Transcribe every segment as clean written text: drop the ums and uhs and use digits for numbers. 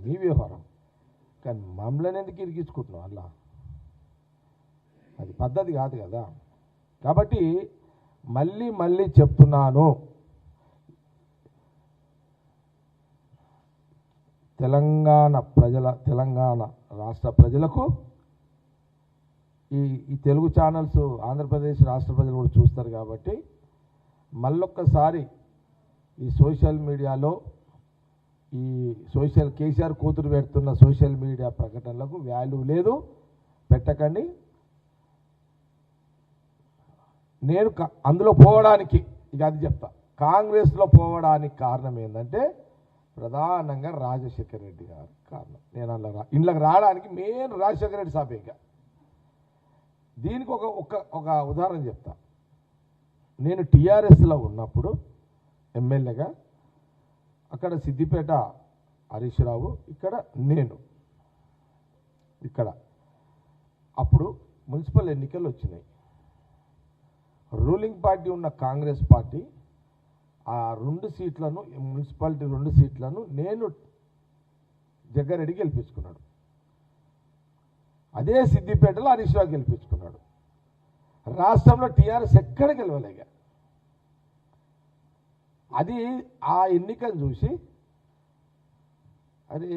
మీ వ్యవహారం. కానీ మమ్మల్ని ఎందుకు ఇరికించుకుంటున్నాం అలా? అది పద్ధతి కాదు కదా. కాబట్టి మళ్ళీ చెప్తున్నాను, తెలంగాణ రాష్ట్ర ప్రజలకు ఈ తెలుగు ఛానల్స్ ఆంధ్రప్రదేశ్ రాష్ట్ర ప్రజలు కూడా చూస్తారు కాబట్టి మళ్ళొక్కసారి ఈ సోషల్ మీడియాలో ఈ కేసీఆర్ కూతురు పెడుతున్న సోషల్ మీడియా ప్రకటనలకు వాల్యూ లేదు, పెట్టకండి. నేను అందులో పోవడానికి ఇక అది చెప్తా, కాంగ్రెస్లో పోవడానికి కారణం ఏంటంటే ప్రధానంగా రాజశేఖర రెడ్డి గారు కారణం. నేను ఇంట్లోకి రావడానికి మెయిన్ రాజశేఖర రెడ్డి సాబ్. ఇంకా దీనికి ఒక ఉదాహరణ చెప్తా. నేను టీఆర్ఎస్లో ఉన్నప్పుడు ఎమ్మెల్యేగా అక్కడ సిద్దిపేట హరీష్ రావు, ఇక్కడ అప్పుడు మున్సిపల్ ఎన్నికలు వచ్చినాయి. రూలింగ్ పార్టీ ఉన్న కాంగ్రెస్ పార్టీ ఆ 2 సీట్లను, మున్సిపాలిటీ 2 సీట్లను నేను జగ్గారెడ్డి గెలిపించుకున్నాడు. అదే సిద్దిపేటలో హరీష్ రావు గెలిపించుకున్నాడు. రాష్ట్రంలో టీఆర్ఎస్ ఎక్కడ గెలవలేగా. అది ఆ ఎన్నికను చూసి అది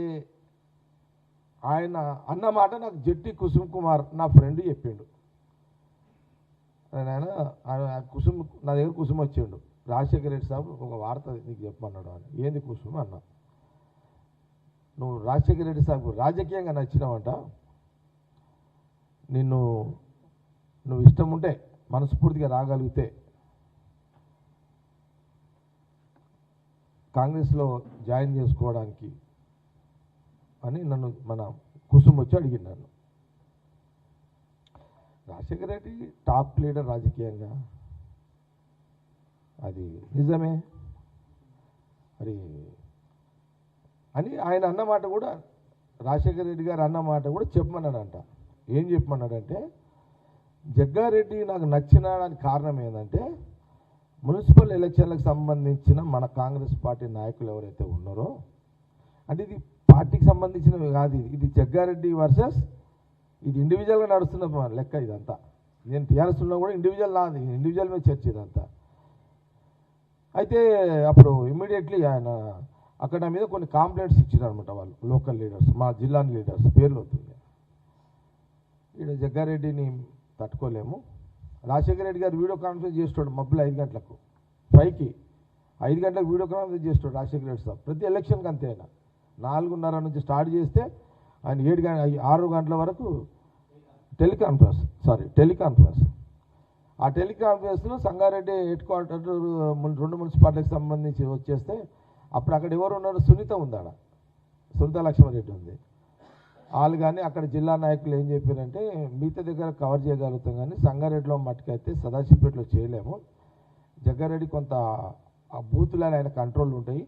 ఆయన అన్నమాట నాకు జట్టి కుసుమ్ కుమార్ నా ఫ్రెండ్ చెప్పిండు. ఆయన కుసుమ్ నా దగ్గర కుసుమ్ వచ్చిండు, రాజశేఖర రెడ్డి సాబ్ ఒక వార్త నీకు చెప్పమన్నాడు అని. ఏంది కుసుమ్ అన్న, నువ్వు రాజశేఖర రెడ్డి సాబ్ రాజకీయంగా నచ్చినావంట, నువ్వు ఇష్టం ఉంటే మనస్ఫూర్తిగా రాగలిగితే కాంగ్రెస్లో జాయిన్ చేసుకోవడానికి అని నన్ను మన కుసుమ్ వచ్చి అడిగింది నన్ను. రాజశేఖర రెడ్డి టాప్ లీడర్ రాజకీయంగా, అది నిజమే మరి అని ఆయన అన్నమాట కూడా, రాజశేఖర రెడ్డి గారు అన్నమాట కూడా చెప్పమన్నాడంట. ఏం చెప్పమన్నాడంటే, జగ్గారెడ్డి నాకు నచ్చినాడానికి కారణం ఏంటంటే మున్సిపల్ ఎలక్షన్లకు సంబంధించిన మన కాంగ్రెస్ పార్టీ నాయకులు ఎవరైతే ఉన్నారో, అంటే ఇది పార్టీకి సంబంధించినవి కాదు, ఇది జగ్గారెడ్డి వర్సెస్ ఇది ఇండివిజువల్గా నడుస్తున్న లెక్క ఇదంతా. నేను టీఆర్ఎస్లో కూడా ఇండివిజువల్ మీద చర్చ ఇదంతా. అయితే అప్పుడు ఇమ్మీడియట్లీ ఆయన అక్కడ నా మీద కొన్ని కాంప్లైంట్స్ ఇచ్చారు అనమాట వాళ్ళు, లోకల్ లీడర్స్, మా జిల్లా లీడర్స్, పేర్లు అవుతుంది. ఇక్కడ జగ్గారెడ్డిని తట్టుకోలేము. రాజశేఖర రెడ్డి గారు వీడియో కాన్ఫరెన్స్ చేస్తాడు మబ్బులు 5 గంటలకు, 5కి 5 గంటలకు వీడియో కాన్ఫరెన్స్ చేస్తాడు రాజశేఖర రెడ్డి సార్. ప్రతి ఎలక్షన్కి అంతే. ఆయన 4:30 నుంచి స్టార్ట్ చేస్తే ఆయన 6 గంటల వరకు టెలికాన్ఫరెన్స్. ఆ టెలికాన్ఫరెన్స్లో సంగారెడ్డి హెడ్ క్వార్టర్ 2 మున్సిపాలిటీకి సంబంధించి వచ్చేస్తే అప్పుడు అక్కడ ఎవరు ఉన్నారు, సునీత ఉంది, ఆడ సునీత లక్ష్మారెడ్డి ఉంది. వాళ్ళు కానీ అక్కడ జిల్లా నాయకులు ఏం చెప్పారంటే, మిగతా దగ్గర కవర్ చేయగలుగుతాం కానీ సంగారెడ్డిలో మట్టుకైతే సదాశివపేటలో చేయలేము. జగ్గారెడ్డి కొంత ఆ బూతులు ఆయన కంట్రోల్ ఉంటాయి,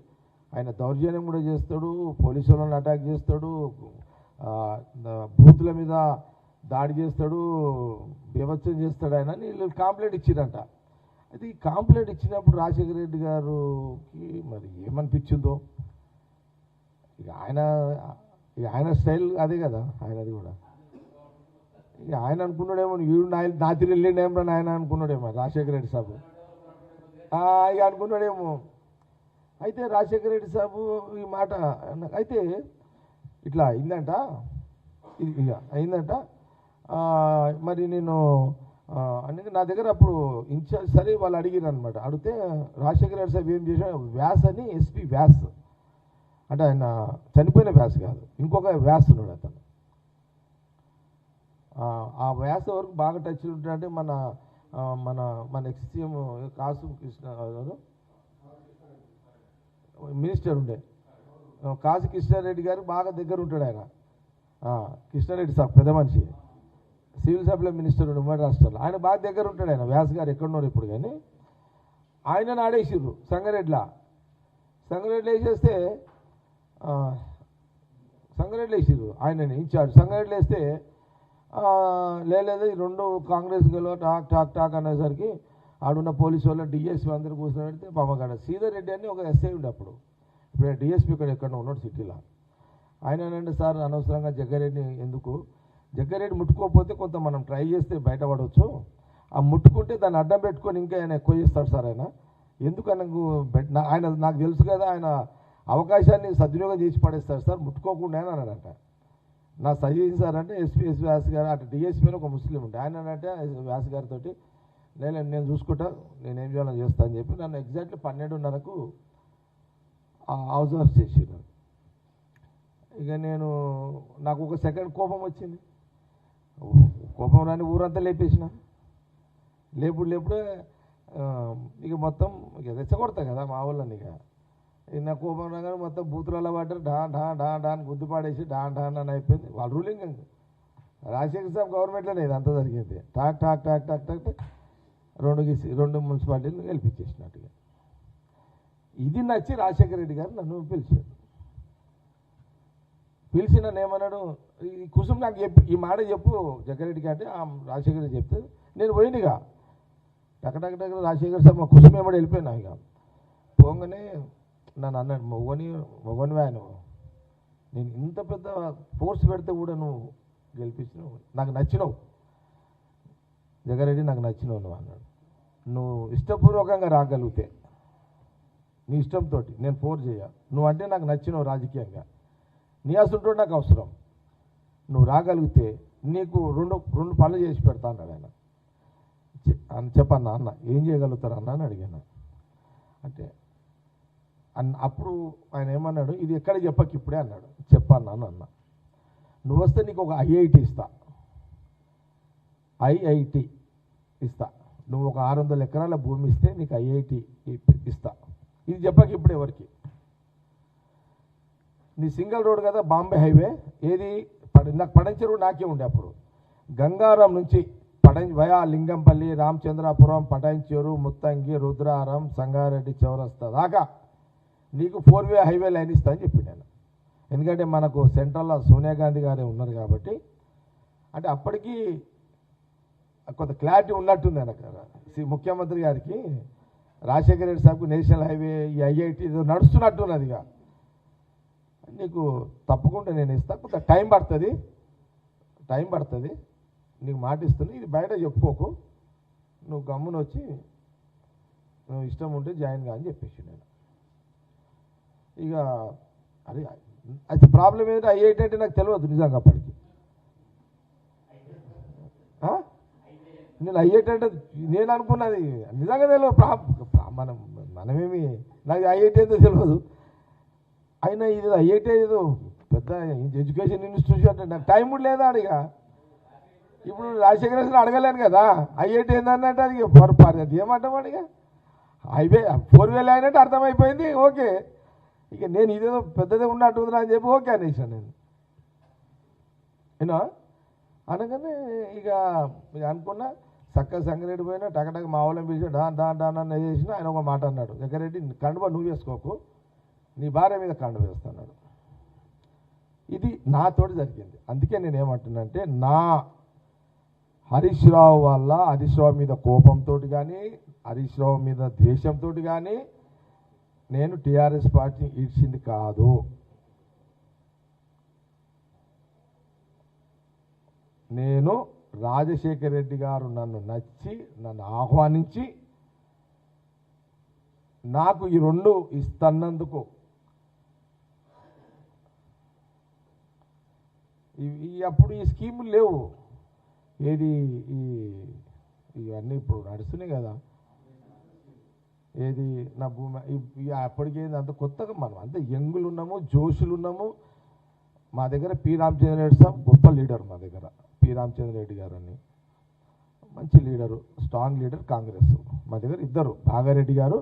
ఆయన దౌర్జన్యం కూడా చేస్తాడు, పోలీసు వాళ్ళని అటాక్ చేస్తాడు, బూతుల మీద దాడి చేస్తాడు, బీభత్సం చేస్తాడు ఆయన అని వీళ్ళు కంప్లైంట్ ఇచ్చిరంట. అయితే ఈ కంప్లైంట్ ఇచ్చినప్పుడు రాజశేఖర రెడ్డి గారికి మరి ఏమనిపించిందో, ఇక ఆయన స్టైల్ అదే కదా ఆయనది కూడా. ఇక ఆయన అనుకున్నాడేమో, వీడు నా తిరిగి వెళ్ళిండేమో ఆయన అనుకున్నాడేమో రాజశేఖర రెడ్డి సాబు, ఇక అనుకున్నాడేమో. అయితే రాజశేఖర రెడ్డి సాబు ఈ మాట అయితే ఇట్లా అయిందంట, ఇక అయిందంట. మరి నేను అందుకే నా దగ్గర అప్పుడు ఇన్ఛార్జ్ సరే వాళ్ళు అడిగారు అనమాట. అడిగితే రాజశేఖర రెడ్డి సాబ్ ఏం చేశాడు, వ్యాస్ అని ఎస్పీ వ్యాస్, అంటే ఆయన చనిపోయిన వ్యాస్ కాదు, ఇంకొక వ్యాస్ ఉన్నాడు అతను. ఆ వ్యాస్ వరకు బాగా టచ్ ఉంటాడంటే మన మన మన ఎక్స్సీఎం కాసు కృష్ణ మినిస్టర్ ఉండే కాసు కృష్ణారెడ్డి గారు బాగా దగ్గర ఉంటాడు ఆయన. కృష్ణారెడ్డి సాబ్ పెద్ద మనిషి, సివిల్ సప్లై మినిస్టర్ ఉండే ఉమ్మడి రాష్ట్రాల్లో, ఆయన బాగా దగ్గర ఉంటాడు ఆయన. వ్యాస్ గారు ఎక్కడున్నారు ఇప్పుడు, కానీ ఆయనను ఆడేసిర్రు సంగారెడ్డిలో వేసేస్తే, సంగారెడ్డిలో వేసిర్రు ఆయనని ఇన్ఛార్జ్. సంగారెడ్డిలో వేస్తే లేదు ఈ 2 కాంగ్రెస్ గెలవ టాక్ అనేసరికి ఆడున్న పోలీసు వాళ్ళు డిఎస్పీ అందరూ కూర్చొని పెడితే పాపగాడ శ్రీధర్ రెడ్డి అని ఒక ఎస్ఐ ఉండే అప్పుడు, ఇప్పుడు డిఎస్పీ ఇక్కడ ఎక్కడ ఉన్నాడు సిటీలో. ఆయన అంటే సార్ అనవసరంగా జగ్గారెడ్డిని ఎందుకు, జగ్గారెడ్డి ముట్టుకోకపోతే కొంత మనం ట్రై చేస్తే బయటపడవచ్చు, ఆ ముట్టుకుంటే దాన్ని అడ్డం పెట్టుకొని ఇంకా ఆయన ఎక్కువ చేస్తాడు సార్ ఆయన, ఎందుకు ఆయనకు ఆయన నాకు తెలుసు కదా ఆయన అవకాశాన్ని సద్వినియోగం చేసి పడేస్తాడు సార్ ముట్టుకోకుండా అని అన్నాడంట. నా సజెషన్ సార్ అంటే ఎస్పీ వ్యాస్ గారు అటు డిఎస్పీ ఒక ముస్లిం ఉంటే ఆయన అంటే వ్యాస్ గారితో నేను చూసుకుంటా నేనేం చేయాలో చేస్తా అని చెప్పి నన్ను ఎగ్జాక్ట్లీ 12:30కు హౌస్ అరెస్ట్ చేసినారు. ఇక నాకు ఒక సెకండ్ కోపం వచ్చింది, కోపం రాని ఊరంతా లేపేసిన, లేపుడే ఇక మొత్తం ఇక రెచ్చగొడతా కదా మా వాళ్ళని, ఇక నా కోపం రాగానే మొత్తం బూతులలో పడ్డారు, డా అని గుద్దు పాడేసి డా అని అయిపోయింది. వాళ్ళ రూలింగ్ రాజశేఖర్ సాబ్ గవర్నమెంట్లోనే ఇది అంతా జరిగింది. టాక్ రెండు మున్సిపాలిటీలు గెలిపించేసినట్టుగా. ఇది నచ్చి రాజశేఖర రెడ్డి గారు నన్ను పిలిచి నన్ను ఏమన్నాడు, ఈ కుసుమ్ నాకు చెప్పు, ఈ మాట చెప్పు జగ్గారెడ్డికి అంటే రాజశేఖర రెడ్డి చెప్తే నేను పోయినగా టక్ రాజశేఖర్ సార్ మా కుసుమ్ ఏమో వెళ్ళిపోయినా. ఇక పోగానే నన్ను అన్నాడు, మొగనివే నువ్వు, నేను ఇంత పెద్ద ఫోర్స్ పెడితే కూడా నువ్వు గెలిపించినావు, నాకు నచ్చినావు జగ్గారెడ్డి, నాకు నచ్చినావు నువ్వు అన్నాడు. నువ్వు ఇష్టపూర్వకంగా రాగలిగితే నీ ఇష్టంతో నేను ఫోర్స్ చేయాలి, నువ్వు అంటే నాకు నచ్చినావు రాజకీయంగా, నీ అసలు నాకు అవసరం, నువ్వు రాగలిగితే నీకు రెండు పనులు చేసి పెడతా అన్నాడు ఆయన. చెప్పన్నా అన్న ఏం చేయగలుగుతారు అన్న అని అడిగాను. అంటే అప్పుడు ఆయన ఏమన్నాడు, ఇది ఎక్కడ చెప్పకి ఇప్పుడే అన్నాడు. చెప్పన్నా అన్న, నువ్వు వస్తే నీకు ఒక ఐఐటి ఇస్తా, ఐఐటి ఇస్తా, నువ్వు ఒక 600 ఎకరాల భూమి ఇస్తే నీకు ఐఐటి ఇస్తా, ఇది చెప్పకి ఇప్పుడు ఎవరికి, నీ సింగిల్ రోడ్ కదా బాంబే హైవే, ఏది నాకు పడంచెరు నాకే ఉండే అప్పుడు, గంగారం నుంచి వయా లింగంపల్లి, రామచంద్రాపురం, పటాన్చెరు, ముత్తంగి, రుద్రారం, సంగారెడ్డి చౌరస్తా దాకా నీకు 4-వే హైవే లైన్ ఇస్తా అని చెప్పి నేను. ఎందుకంటే మనకు సెంట్రల్లో సోనియా గాంధీ గారే ఉన్నారు కాబట్టి, అంటే అప్పటికి కొంత క్లారిటీ ఉన్నట్టుంది ఆయనకు, ముఖ్యమంత్రి గారికి రాజశేఖర రెడ్డి సార్కు నేషనల్ హైవే ఈ ఐఐటి నడుస్తున్నట్టున్నది. ఇక నీకు తప్పకుండా నేను ఇస్తా, కొంత టైం పడుతుంది నీకు మాట ఇస్తుంది, ఇది బయట చెప్పుకోకు, నువ్వు గమ్మున వచ్చి నువ్వు ఇష్టం ఉంటే జాయిన్ గా అని చెప్పేసి నేను. ఇక అది అది ప్రాబ్లం ఏంటంటే ఐఐటి అంటే నాకు తెలియదు నిజంగా అప్పటికి. నేను ఐఐటి అంటే నేను అనుకున్నది నిజంగా తెలియదు, మనమేమి నాకు ఐఐటి అయితే తెలియదు. అయినా ఇది ఐఐటి ఏదో పెద్ద ఎడ్యుకేషన్ ఇన్స్టిట్యూషన్ అంటే నాకు టైం కూడా లేదా అడిగ. ఇప్పుడు రాజశేఖర రెడ్డిని అడగలేను కదా ఐఐటి ఏంటన్నట్టు, అది అది ఏమంటాం అడిగా, హైవే 4-వే లైన్ అంటే అర్థమైపోయింది. ఓకే, ఇక నేను ఇదేదో పెద్దదే ఉన్నట్టుందిరా అని చెప్పి ఓకే అనేసాను నేను. ఏనా అనగానే ఇక అనుకున్నా, చక్కగా సంగారెడ్డి పోయినా టకటక మా వాళ్ళని పిలిచి డాన్ అన్న చేసిన. ఆయన ఒక మాట అన్నాడు, జగ్గారెడ్డి కండువా నువ్వు వేసుకోకు, నీ భార్య మీద కండువ వేస్తున్నాడు. ఇది నాతోటి జరిగింది. అందుకే నేను ఏమంటున్నానంటే, నా హరీష్ రావు వల్ల హరీష్ రావు మీద కోపంతో కానీ హరీష్ రావు మీద ద్వేషంతో కానీ నేను టీఆర్ఎస్ పార్టీని ఈడ్చింది కాదు. నేను రాజశేఖర రెడ్డి గారు నన్ను నచ్చి నన్ను ఆహ్వానించి నాకు ఈ 2 ఇస్తున్నందుకు, అప్పుడు ఈ స్కీములు లేవు, ఏది ఇవన్నీ ఇప్పుడు నడుస్తున్నాయి కదా, ఏది నా భూమి అప్పటికేంది అంత కొత్తగా మనం అంత యంగులు ఉన్నాము, జోషులు ఉన్నాము. మా దగ్గర పి రామచంద్ర రెడ్డి సార్ గొప్ప లీడర్, మా దగ్గర పి రామచంద్ర రెడ్డి గారు అని మంచి లీడరు, స్ట్రాంగ్ లీడర్ కాంగ్రెస్. మా దగ్గర ఇద్దరు, భాగారెడ్డి గారు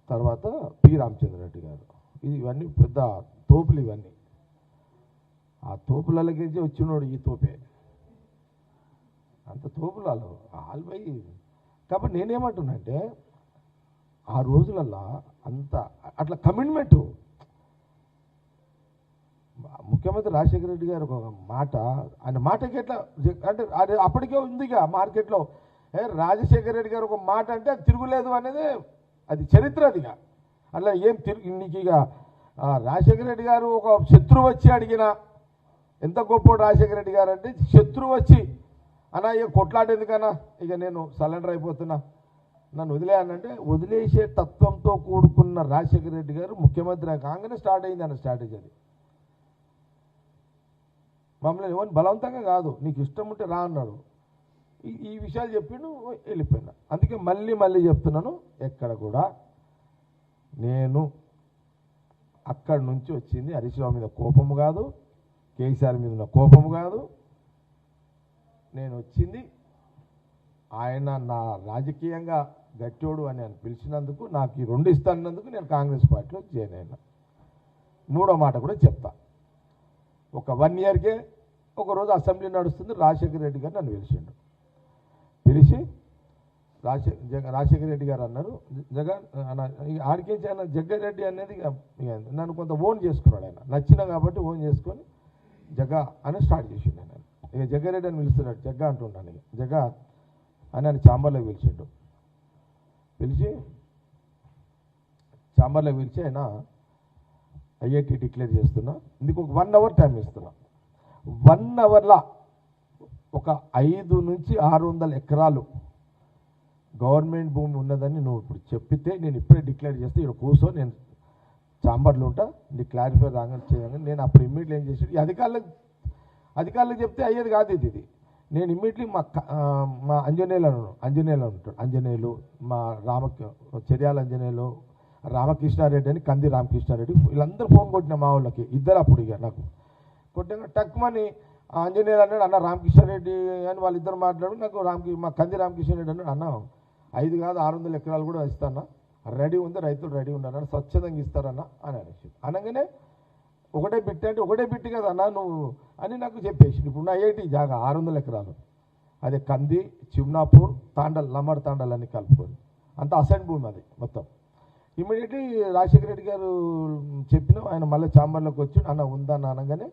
తర్వాత పి రామచంద్ర రెడ్డి గారు. ఇవన్నీ పెద్ద తోపులు ఇవన్నీ. ఆ తోపులకి వచ్చినోడు ఈ తోపే, అంత తోపులలో ఆల్వై. కాబట్టి నేనేమంటున్నానంటే ఆ రోజులల్లో అంత అట్లా కమిట్మెంటు. ముఖ్యమంత్రి రాజశేఖర రెడ్డి గారు ఒక మాట, ఆయన మాటకి ఎట్లా అంటే అది అప్పటికే ఉందిగా మార్కెట్లో, రాజశేఖర రెడ్డి గారు ఒక మాట అంటే అది తిరుగులేదు అనేది, అది చరిత్ర. అదిగా అట్లా ఏం నీకు ఇక రాజశేఖర రెడ్డి గారు ఒక శత్రువు వచ్చి అడిగిన ఎంత గొప్ప రాజశేఖర రెడ్డి గారు అంటే శత్రువు వచ్చి అన్నా ఇక కొట్లాట ఎందుకన్నా ఇక నేను సరెండర్ అయిపోతున్నా నన్ను వదిలేయనంటే వదిలేసే తత్వంతో కూడుకున్న రాజశేఖర రెడ్డి గారు ముఖ్యమంత్రి కాగానే స్టార్ట్ అయింది అన్న స్ట్రాటజీ అది. మమ్మల్ని ఎవరిని బలవంతంగా కాదు, నీకు ఇష్టం ఉంటే రా అన్నాడు. ఈ విషయాలు చెప్పిండు, వెళ్ళిపోయినా. అందుకే మళ్ళీ చెప్తున్నాను, ఎక్కడ కూడా నేను అక్కడి నుంచి వచ్చింది హరీష్ రావు మీద కోపము కాదు, కేసీఆర్ మీద ఉన్న కోపము కాదు. నేను వచ్చింది ఆయన నా రాజకీయంగా గట్టోడు అని ఆయన పిలిచినందుకు, నాకు ఈ 2 ఇస్తానందుకు నేను కాంగ్రెస్ పార్టీలో జాయిన్ అయినా. 3వ మాట కూడా చెప్తా. ఒక 1 ఇయర్కే ఒకరోజు అసెంబ్లీ నడుస్తుంది, రాజశేఖర రెడ్డి గారు నన్ను పిలిచి రాజశేఖర రెడ్డి గారు అన్నారు, జగన్ ఆడికేసి ఆయన జగ్గారెడ్డి అనేది నన్ను కొంత ఓన్ చేసుకున్నాడు. ఆయన నచ్చిన కాబట్టి ఓన్ చేసుకొని జగ్గా అని స్టార్ట్ చేసిండు. ఆయన ఇక జగ్గారెడ్డి అని పిలుస్తున్నాడు, జగ్గా అంటున్నాను. ఇక జగ్గా అని ఆయన ఛాంబర్లో పిలిచి ఆయన ఐఐటి డిక్లేర్ చేస్తున్నా, ఇందుకు ఒక 1 అవర్ టైం ఇస్తున్నా. 1 అవర్లో ఒక 500 నుంచి 600 ఎకరాలు గవర్నమెంట్ భూమి ఉన్నదని నువ్వు ఇప్పుడు చెప్పితే నేను ఇప్పుడే డిక్లేర్ చేస్తే ఇక్కడ కూర్చో, నేను ఛాంబర్లో ఉంటా, నీకు క్లారిఫై రాగానే చేయగానే నేను అప్పుడు ఇమ్మీడియట్లీ ఏం చేసి అధికారులకు చెప్తే అయ్యేది కాదు ఇది. నేను ఇమ్మీడియట్లీ మా అంజనేయులు ఉంటాడు, అంజనేయులు, మా చెర్యాల అంజనేయులు, రామకృష్ణారెడ్డి అని కంది రామకృష్ణారెడ్డి, వీళ్ళందరూ ఫోన్ కొట్టిన మా వాళ్ళకి, ఇద్దరు అప్పుడు ఇక నాకు కొట్టిన టక్మని ఆంజనేయులు అన్నాడు, అన్న రామకృష్ణారెడ్డి అని వాళ్ళిద్దరు మాట్లాడు, నాకు మా కంది రామకృష్ణారెడ్డి అన్నాడు, అన్న 5 కాదు 600 ఎకరాలు కూడా ఇస్తానా, రెడీ ఉంది, రైతులు రెడీ ఉన్నారు, స్వచ్ఛందంగా ఇస్తారన్న అని అనేసి అనగానే ఒకటే బిట్టి అంటే ఒకటే బిట్టి కదా అన్న నువ్వు అని నాకు చెప్పేసి. ఇప్పుడు నా ఐఐటి జాగా 600 ఎకరాలు, అదే కంది, చిమ్నాపూర్, లమ్మడి తాండల్ అని కలుపుకొని అంత అసైన్ భూమి అది మొత్తం. ఇమ్మీడియట్లీ రాజశేఖర రెడ్డి గారు చెప్పిన ఆయన మళ్ళీ ఛాంబర్లోకి వచ్చి అన్న ఉందన్న అనగానే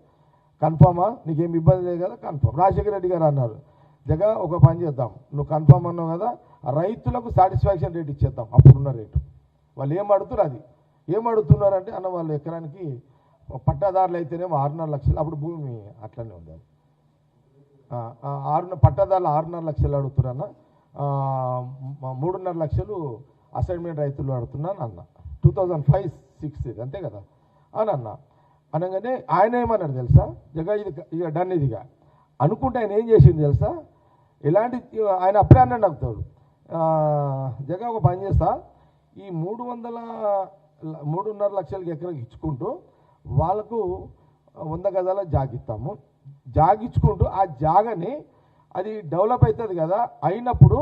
కన్ఫామా, నీకేం ఇబ్బంది లేదు కదా, కన్ఫామ్. రాజశేఖర రెడ్డి గారు అన్నారు, జగా ఒక పని చేద్దాం, నువ్వు కన్ఫామ్ అన్నావు కదా, రైతులకు సాటిస్ఫాక్షన్ రేట్ ఇచ్చేద్దాం, అప్పుడున్న రేటు. వాళ్ళు ఏం అడుగుతున్నారంటే అన్న వాళ్ళు ఎకరానికి పట్టాదారులు అయితేనేమో 6.5 లక్షలు, అప్పుడు భూమి అట్లనే ఉంది, పట్టాదారులు 6.5 లక్షలు అడుగుతున్నారన్న, 3.5 లక్షలు అసైన్మెంట్ రైతులు అడుగుతున్నాను అన్న. 2005-06 అంతే కదా అని అన్న. అనగానే ఆయన ఏమన్నాడు తెలుసా, జగా ఇది ఇక డన్ ఇదిగా అనుకుంటే ఆయన ఏం చేసింది తెలుసా, ఎలాంటి ఆయన అప్పుడే అన్నాడు నాకు తోడు, జగా ఒక పని చేస్తా, ఈ 3.5 లక్షలకి ఎకరాకి ఇచ్చుకుంటూ వాళ్ళకు 100 గజాల జాగిస్తాము, జాగిచ్చుకుంటూ ఆ జాగని అది డెవలప్ అవుతుంది కదా, అయినప్పుడు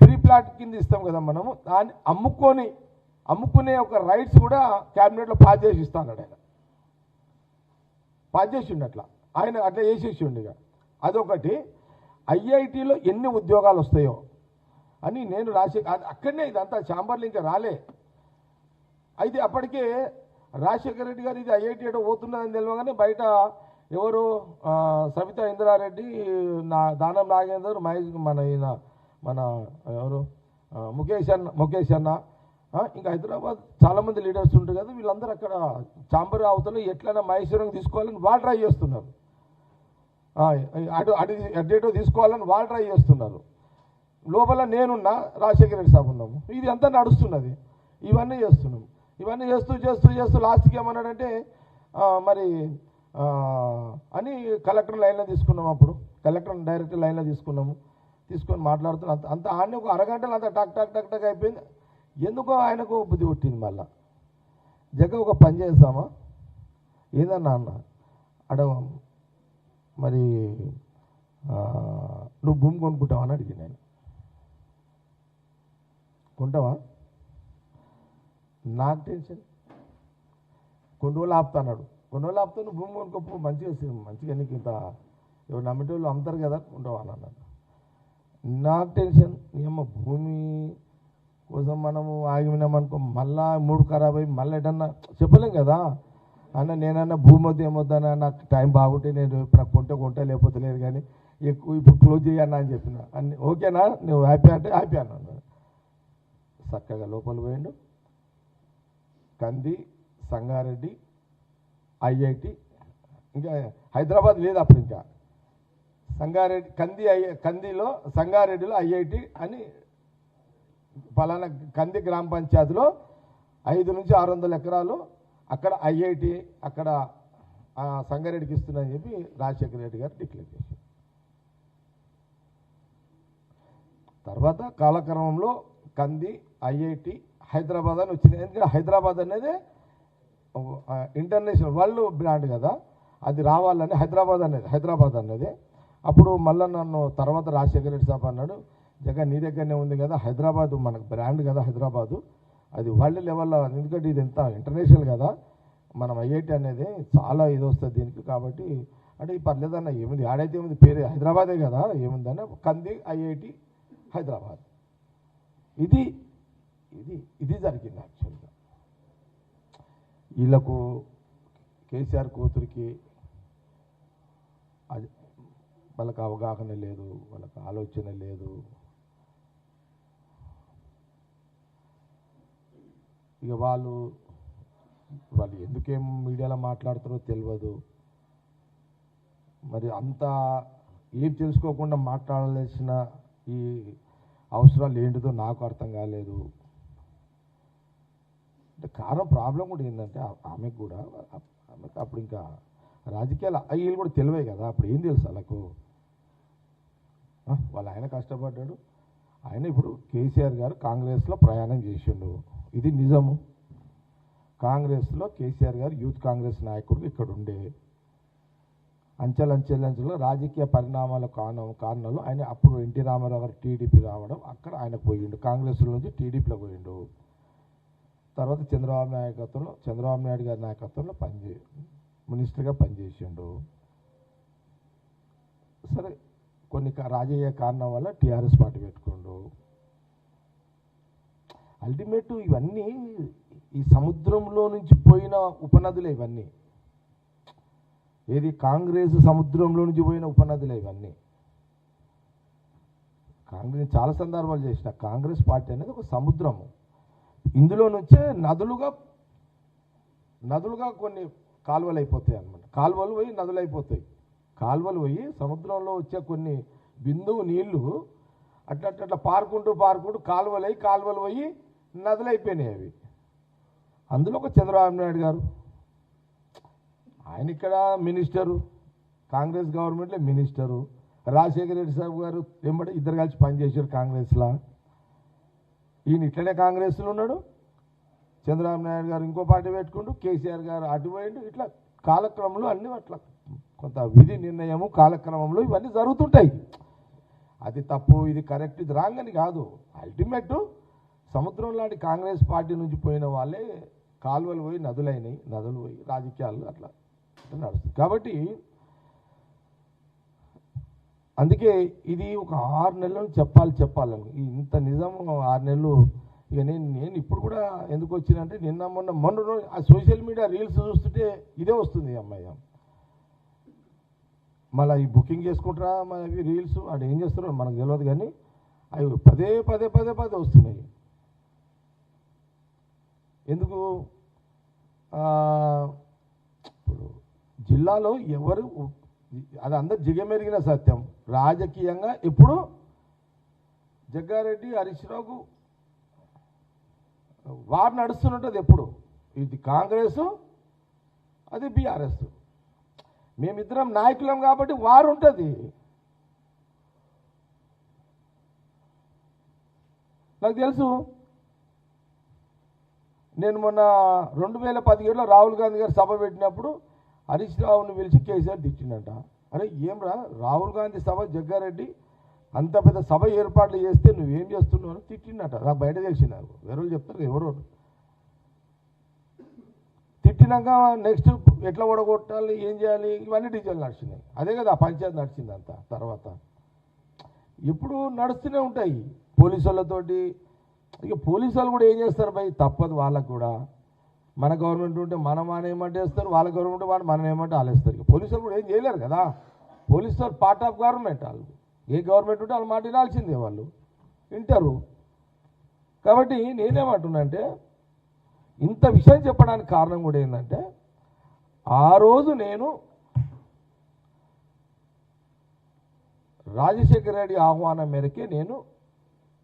ఫ్రీ ప్లాట్ కింద ఇస్తాం కదా మనము, దాన్ని అమ్ముకునే ఒక రైట్స్ కూడా క్యాబినెట్లో పాస్ చేసి ఇస్తా అన్నాడు. ఆయన పాస్ చేసిండు, ఆయన అట్లా చేసేసిండు. ఇక అదొకటి. ఐఐటిలో ఎన్ని ఉద్యోగాలు వస్తాయో అని నేను అక్కడనే ఇదంతా ఛాంబర్లు ఇంకా రాలే. అయితే అప్పటికే రాజశేఖర రెడ్డి గారు ఇది ఐఐటి ఏటో పోతున్నదని తెలియగానే బయట ఎవరు సవితా ఇంద్రారెడ్డి, దానం నాగేందర్, మహేష్, మన ఎవరు ముఖేష్ అన్న, ఇంకా హైదరాబాద్ చాలామంది లీడర్స్ ఉంటారు కదా, వీళ్ళందరూ అక్కడ ఛాంబర్ అవతల ఎట్లైనా మహేశ్వరం తీసుకోవాలని వాళ్ళు ట్రై చేస్తున్నారు, అటేటో తీసుకోవాలని వాళ్ళు ట్రై చేస్తున్నారు. లోపల నేనున్నా, రాజశేఖర రెడ్డి సాబ్ ఉన్నాము, ఇది అంతా నడుస్తున్నది. ఇవన్నీ చేస్తున్నాము. ఇవన్నీ చేస్తూ లాస్ట్కి ఏమన్నాడంటే మరి అని కలెక్టర్ లైన్లో తీసుకున్నాము. అప్పుడు కలెక్టర్ డైరెక్టర్ లైన్లో తీసుకొని మాట్లాడుతున్నాం. అంత ఆడనే ఒక అరగంటలో అంత టక్ అయిపోయింది. ఎందుకో ఆయనకు బుద్ధి పుట్టింది. మళ్ళా జగ ఒక పని చేస్తామా ఏదన్నా అన్న మరి నువ్వు భూమి కొనుక్కుంటావా అని అడిగి, నేను కొంటావా, నాకు టెన్షన్, కొన్ని రోజులు ఆపుతా అన్నాడు. కొన్ని రోజులు ఆపుతా, నువ్వు భూమి కొనుక్కోపు, మంచిగా నీకు ఇంత ఎవరు నమ్మేటోళ్ళు అమ్ముతారు కదా, కొంటావా అని అన్నాడు. నాకు టెన్షన్, ఏమో భూమి కోసం మనము ఆగినామనుకో మళ్ళా మూడు ఖరాబ్ అయ్యి మళ్ళీ ఎటన్నా చెప్పలేం కదా అన్న. నేనన్నా భూమి వద్దు ఏమొద్దన్నా, నాకు టైం బాగుంటే నేను ఇప్పుడు కొంటే లేకపోతే లేదు, కానీ ఇప్పుడు క్లోజ్ చేయన్నా అని చెప్పిన. అన్ని ఓకేనా, నువ్వు హ్యాపీ అంటే హ్యాపీ అన్నాను. చక్కగా లోపల పోయిండు. కంది, సంగారెడ్డి, ఐఐటి, ఇంకా హైదరాబాద్ లేదు అప్పుడు, ఇంకా సంగారెడ్డి కందిలో సంగారెడ్డిలో ఐఐటి అని ఫలానా కంది గ్రామ పంచాయతీలో 500 నుంచి 600 ఎకరాలు అక్కడ ఐఐటి అక్కడ సంగారెడ్డికి ఇస్తుందని చెప్పి రాజశేఖర రెడ్డి గారు డిక్లేర్ చేశారు. తర్వాత కాలక్రమంలో కంది ఐఐటి హైదరాబాద్ అని వచ్చింది. ఎందుకంటే హైదరాబాద్ అనేది ఇంటర్నేషనల్ వరల్డ్ బ్రాండ్ కదా, అది రావాలని హైదరాబాద్ అనేది అప్పుడు మళ్ళీ నన్ను తర్వాత రాజశేఖర రెడ్డి సాబ్ అన్నాడు, జగన్ నీ దగ్గరనే ఉంది కదా హైదరాబాదు, మనకు బ్రాండ్ కదా హైదరాబాదు, అది వరల్డ్ లెవెల్లో, ఎందుకంటే ఇది ఎంత ఇంటర్నేషనల్ కదా, మనం ఐఐటి అనేది చాలా ఇది వస్తుంది దీనికి, కాబట్టి అంటే పర్లేదన్న ఏముంది ఆడైతే ఏముంది పేరు హైదరాబాదే కదా ఏముందన్న కంది ఐఐటి హైదరాబాద్. ఇది ఇది ఇది జరిగింది యాక్చువల్గా. వీళ్ళకు కేసీఆర్ కూతురికి అది వాళ్ళకి అవగాహన లేదు, వాళ్ళకి ఆలోచన లేదు. ఇక వాళ్ళు ఎందుకేం మీడియాలో మాట్లాడుతారో తెలియదు. మరి అంతా ఏం తెలుసుకోకుండా మాట్లాడాల్సిన ఈ అవసరాలు ఏంటిదో నాకు అర్థం కాలేదు. అంటే కారణం ప్రాబ్లం కూడా ఏంటంటే ఆమెకు అప్పుడు ఇంకా రాజకీయాలు వీళ్ళు కూడా తెలివే కదా, అప్పుడు ఏం తెలుసు వాళ్ళకు. ఆయన కష్టపడ్డాడు, ఆయన ఇప్పుడు కేసీఆర్ గారు కాంగ్రెస్లో ప్రయాణం చేసిండు, ఇది నిజము. కాంగ్రెస్లో కేసీఆర్ గారు యూత్ కాంగ్రెస్ నాయకుడు ఇక్కడ ఉండే అంచెలంచెలంచెలో రాజకీయ పరిణామాల కారణాలు ఆయన అప్పుడు ఎన్టీ రామారావు గారు టీడీపీ రావడం, అక్కడ ఆయన పోయిండు, కాంగ్రెస్లో నుంచి టీడీపీలో పోయిండు. తర్వాత చంద్రబాబు నాయుడు గారి నాయకత్వంలో మినిస్టర్గా పనిచేసిండు. సరే కొన్ని రాజకీయ కారణం వల్ల టీఆర్ఎస్ పార్టీ పెట్టుకోండు. అల్టిమేట్ ఇవన్నీ ఈ సముద్రంలో నుంచి పోయిన ఉపనదులే ఇవన్నీ. ఏది కాంగ్రెస్ సముద్రంలో నుంచి పోయిన ఉపనదులే ఇవన్నీ. కాంగ్రెస్ చాలా సందర్భాలు చేసిన కాంగ్రెస్ పార్టీ అనేది ఒక సముద్రము, ఇందులో నుంచే నదులుగా కొన్ని కాలువలు అయిపోతాయి అన్నమాట. కాలువలు పోయి నదులు అయిపోతాయి, కాలువలు పోయి సముద్రంలో వచ్చే కొన్ని బిందువు నీళ్లు అట్లా పారుకుంటూ కాలువలు పోయి నదులు అయిపోయినాయి అవి. అందులో ఒక చంద్రబాబు నాయుడు గారు, ఆయన ఇక్కడ మినిస్టరు, కాంగ్రెస్ గవర్నమెంట్లో మినిస్టరు, రాజశేఖర రెడ్డి సాబ్ గారు వెంబడి ఇద్దరు కలిసి పనిచేశారు కాంగ్రెస్లో. ఈయన ఇట్లనే కాంగ్రెస్లో ఉన్నాడు, చంద్రబాబు నాయుడు గారు ఇంకో పార్టీ పెట్టుకుంటూ, కేసీఆర్ గారు అటు పోయిండు. ఇట్లా కాలక్రమంలో అన్నీ అట్లా కొంత విధి నిర్ణయము కాలక్రమంలో ఇవన్నీ జరుగుతుంటాయి. అది తప్పు, ఇది కరెక్ట్, ఇది రాంగ్ అని కాదు. అల్టిమేట్ సముద్రం లాంటి కాంగ్రెస్ పార్టీ నుంచి పోయిన వాళ్ళే కాలువలు పోయి నదులైనాయి, నదులు పోయి రాజకీయాలు అట్లా నడుస్తుంది. కాబట్టి అందుకే ఇది ఒక 6 నెలలు చెప్పాలని ఇంత నిజం 6 నెలలు. ఇక నేను ఇప్పుడు కూడా ఎందుకు వచ్చినంటే మొన్న రోజు ఆ సోషల్ మీడియా రీల్స్ చూస్తుంటే ఇదే వస్తుంది, అమ్మాయి మళ్ళీ ఈ బుకింగ్ చేసుకుంటారా మన రీల్స్ అది ఏం చేస్తున్నారో మనకు తెలియదు, కానీ అవి పదే వస్తున్నాయి. ఎందుకు ఇప్పుడు జిల్లాలో ఎవరు, అది అందరు జిగమెరిగిన సత్యం, రాజకీయంగా ఎప్పుడు జగ్గారెడ్డి హరీష్ రావుకు వారు నడుస్తున్నది. ఎప్పుడు ఇది కాంగ్రెస్, అది బీఆర్ఎస్, మేమిద్దరం నాయకులం కాబట్టి వారు ఉంటుంది. నాకు తెలుసు, నేను మొన్న 2017లో రాహుల్ గాంధీ గారు సభ పెట్టినప్పుడు హరీష్ రావుని పిలిచి కేసీఆర్ తిట్టిండట. అరే ఏం రాహుల్ గాంధీ సభ జగ్గారెడ్డి అంత పెద్ద సభ ఏర్పాట్లు చేస్తే నువ్వేం చేస్తున్నావు అని తిట్టిండట. నాకు బయట తెలిసినారు, ఎవరు చెప్తారు, ఎవరు తిట్టినాక నెక్స్ట్ ఎట్లా ఓడగొట్టాలి, ఏం చేయాలి, ఇవన్నీ డీటెయిల్ నడిచినాయి. అదే కదా పంచాయతీ నడిచింది అంతా. తర్వాత ఎప్పుడు నడుస్తూనే ఉంటాయి పోలీసు వాళ్ళతోటి. ఇక పోలీసు వాళ్ళు కూడా ఏం చేస్తారు భయ్, తప్పదు వాళ్ళకు కూడా. మన గవర్నమెంట్ ఉంటే మనం ఏమంటే వేస్తారు, వాళ్ళ గవర్నమెంట్ వాళ్ళు మనం ఏమంటే వాళ్ళేస్తారు. ఇక పోలీసు వాళ్ళు కూడా ఏం చేయలేరు కదా, పోలీసు వాళ్ళు పార్ట్ ఆఫ్ గవర్నమెంట్. వాళ్ళు ఏ గవర్నమెంట్ ఉంటే వాళ్ళు మాట వినాల్సిందే, వాళ్ళు వింటారు. కాబట్టి నేనేమంటున్నా అంటే ఇంత విషయం చెప్పడానికి కారణం కూడా ఏంటంటే ఆ రోజు నేను రాజశేఖర రెడ్డి ఆహ్వానం మేరకే నేను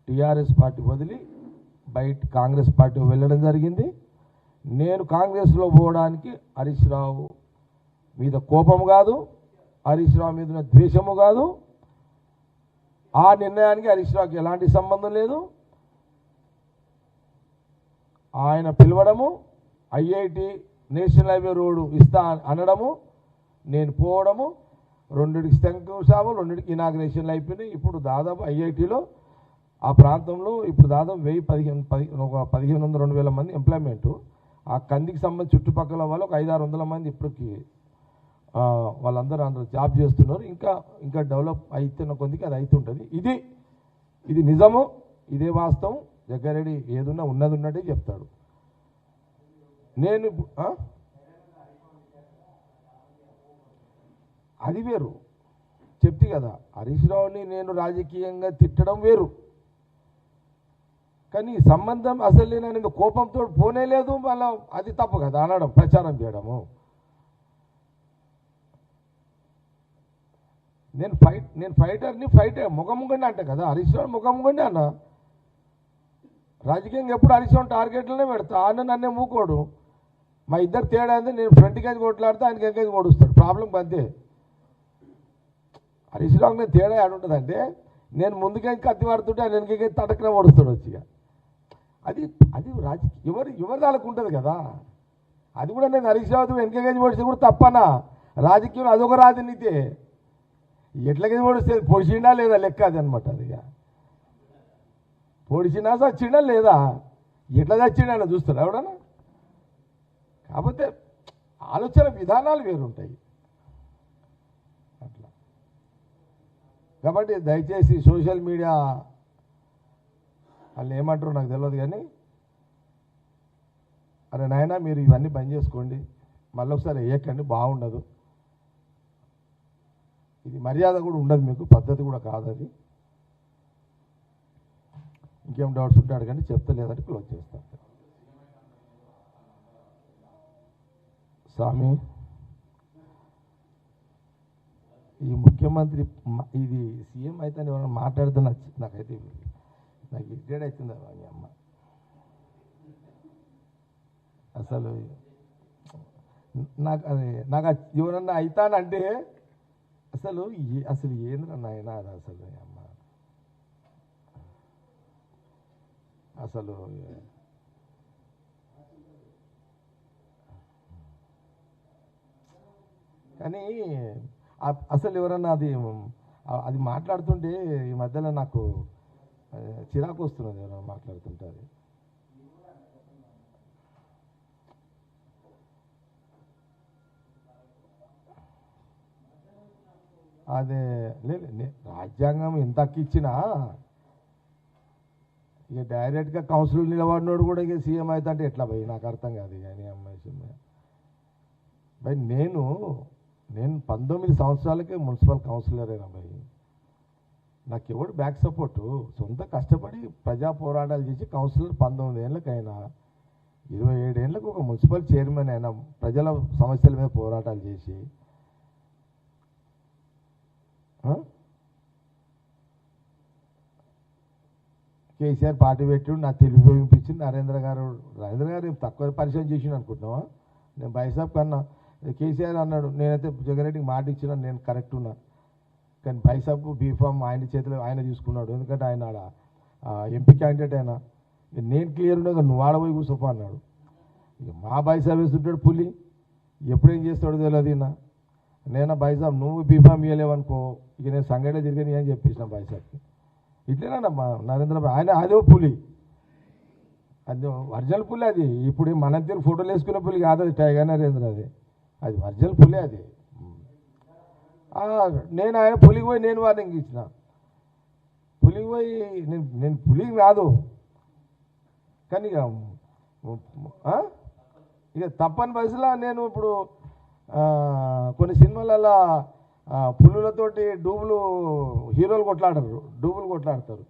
టీఆర్ఎస్ పార్టీ వదిలి బయట కాంగ్రెస్ పార్టీ వెళ్ళడం జరిగింది. నేను కాంగ్రెస్లో పోవడానికి హరీష్ రావు మీద కోపం కాదు, హరీష్ రావు మీద ఉన్న ద్వేషము కాదు. ఆ నిర్ణయానికి హరీష్ రావుకి ఎలాంటి సంబంధం లేదు. ఆయన పిలవడము, ఐఐటి నేషనల్ హైవే రోడ్డు ఇస్తా అనడము, నేను పోవడము, రెండిటికి శంకుస్థాపన, రెండిటికి ఇనాగ్రేషన్లు అయిపోయినాయి. ఇప్పుడు దాదాపు ఐఐటిలో ఆ ప్రాంతంలో ఇప్పుడు దాదాపు 1500-2000 మంది ఎంప్లాయ్మెంటు. ఆ కందికి సంబంధించి చుట్టుపక్కల వాళ్ళు ఒక 500-600 మంది ఇప్పటికి వాళ్ళందరూ అందరూ జాబ్ చేస్తున్నారు. ఇంకా డెవలప్ అవుతున్న కొద్దికి అది అవుతుంటుంది. ఇది నిజము, ఇదే వాస్తవం. జగ్గారెడ్డి ఏదున్నా ఉన్నది ఉన్నట్టే చెప్తాడు. నేను అది వేరు చెప్తే కదా, హరీష్ రావుని నేను రాజకీయంగా తిట్టడం వేరు. కానీ సంబంధం అసలు నేను కోపంతో పోనే లేదు. మళ్ళీ అది తప్పు కదా అనడం, ప్రచారం చేయడము. నేను ఫైటర్ని ముఖముంగండి అంట కదా, హరీష్ రావు ముఖముంగండి అన్న. రాజకీయంగా ఎప్పుడు హరీష్ రావు టార్గెట్లోనే పెడతా, అన్న నన్నే మూకోడు. మా ఇద్దరు తేడా అంటే నేను ఫ్రంట్ కేజ్ కొట్లాడితే ఆయనకి ఎంకేజ్ కొడుస్తాడు. ప్రాబ్లం అంతే. హరీష్ రావు నేను తేడా ఆడుంటుందంటే నేను ముందుకేసి కత్తి పడుతుంటే ఆయన వెనకేసి తటకనే ఓడుస్తాడు వచ్చి. అది రాజకీయ ఎవరి దానికి ఉంటుంది కదా. అది కూడా నేను హరీష్ రావు వెనకేసి పొడిస్తే కూడా తప్పనా? రాజకీయంలో అదొక రాజనీతి. ఎట్లకేసి పొడిస్తే పొడిచిండా లేదా లెక్క అది అనమాట. అది పొడిచినా చచ్చిండా లేదా, ఎట్లా చచ్చిండా అని చూస్తాడు ఎవడన్నా. కాకపోతే ఆలోచన విధానాలు వేరుంటాయి అట్లా. కాబట్టి దయచేసి సోషల్ మీడియా వాళ్ళు ఏమంటారో నాకు తెలియదు, కానీ అరే నాయనా మీరు ఇవన్నీ బంద్ చేసుకోండి, మళ్ళీ ఒకసారి వేయకండి, బాగుండదు. ఇది మర్యాద కూడా ఉండదు మీకు, పద్ధతి కూడా కాదు అది. ఇంకేం డౌట్స్ ఉంటే అడగండి, చెప్తలేదంటే క్లోజ్ చేస్తాను. స్వామి, ఈ ముఖ్యమంత్రి ఇది సీఎం అయితే ఎవరైనా మాట్లాడితే నాకైతే నాకు ఇరిటేట్ అవుతుంది మీ అమ్మ. అసలు నాకు ఎవరన్నా అవుతానంటే అసలు ఏంద్రా నాయన అది అసలు అమ్మ. అసలు కానీ అసలు ఎవరన్నా అది మాట్లాడుతుంటే ఈ మధ్యలో నాకు చిరాకు వస్తున్నది ఎవరన్నా మాట్లాడుతుంటే. అదే లేదు, రాజ్యాంగం ఎంత ఇచ్చినా ఇక డైరెక్ట్గా కౌన్సిల్ నిలబడినోడు కూడా ఇక సీఎం అయితే అంటే ఎట్లా భయ్, నాకు అర్థం కాదు. కానీ అమ్మాయి భయ్ నేను 19 సంవత్సరాలకే మున్సిపల్ కౌన్సిలర్ అయినా భయ్. నాకు ఎవడు బ్యాక్ సపోర్టు, సొంత కష్టపడి ప్రజా పోరాటాలు చేసి కౌన్సిలర్ 19 ఏళ్ళకైనా 27 ఏళ్ళకు ఒక మున్సిపల్ చైర్మన్ అయినా ప్రజల సమస్యల మీద పోరాటాలు చేసి కేసీఆర్ పార్టీ పెట్టి నా తెలివి ఉపయోగించింది. నరేంద్ర గారు తక్కువ పరిచయం చేసిండు అనుకుంటున్నావా? నేను బైసాబ్ కన్నా కేసీఆర్ అన్నాడు, నేనైతే జగన్రెడ్డికి మాట ఇచ్చినా, నేను కరెక్ట్ ఉన్నా. కానీ బైసాబ్కు బీఫామ్ ఆయన చేతిలో ఆయన తీసుకున్నాడు, ఎందుకంటే ఆయన ఎంపీ క్యాండిడేట్ అయినా. నేను క్లియర్ ఉండగా నువ్వు ఆడపోయి కూర్చోపో అన్నాడు. ఇక మా బైసాబ్ వేస్తుంటాడు పులి, ఎప్పుడేం చేస్తాడో తెలియదు. నేను బైసాబ్ నువ్వు బీఫామ్ ఇవ్వలేవనుకో ఇక నేను సంగడే తిరిగి అని చెప్పేసిన బైసాబ్కి. ఇట్లేనా నరేంద్ర ఆయన అదే పులి, అది ఒరిజినల్ పులి. అది ఇప్పుడు మన దగ్గర ఫోటోలు వేసుకునే పులి కాదు, అది టైగర్ నరేంద్ర. అది ఒరిజినల్ పులి. అది నేను ఆయన పులికి పోయి నేను వార్నింగ్ ఇచ్చిన. పులికి పోయి నేను పులికి రాదు, కానీ ఇక తప్పని పరిస్థితిలో నేను ఇప్పుడు కొన్ని సినిమాలలో పులులతోటి హీరోలు కొట్లాడతారు.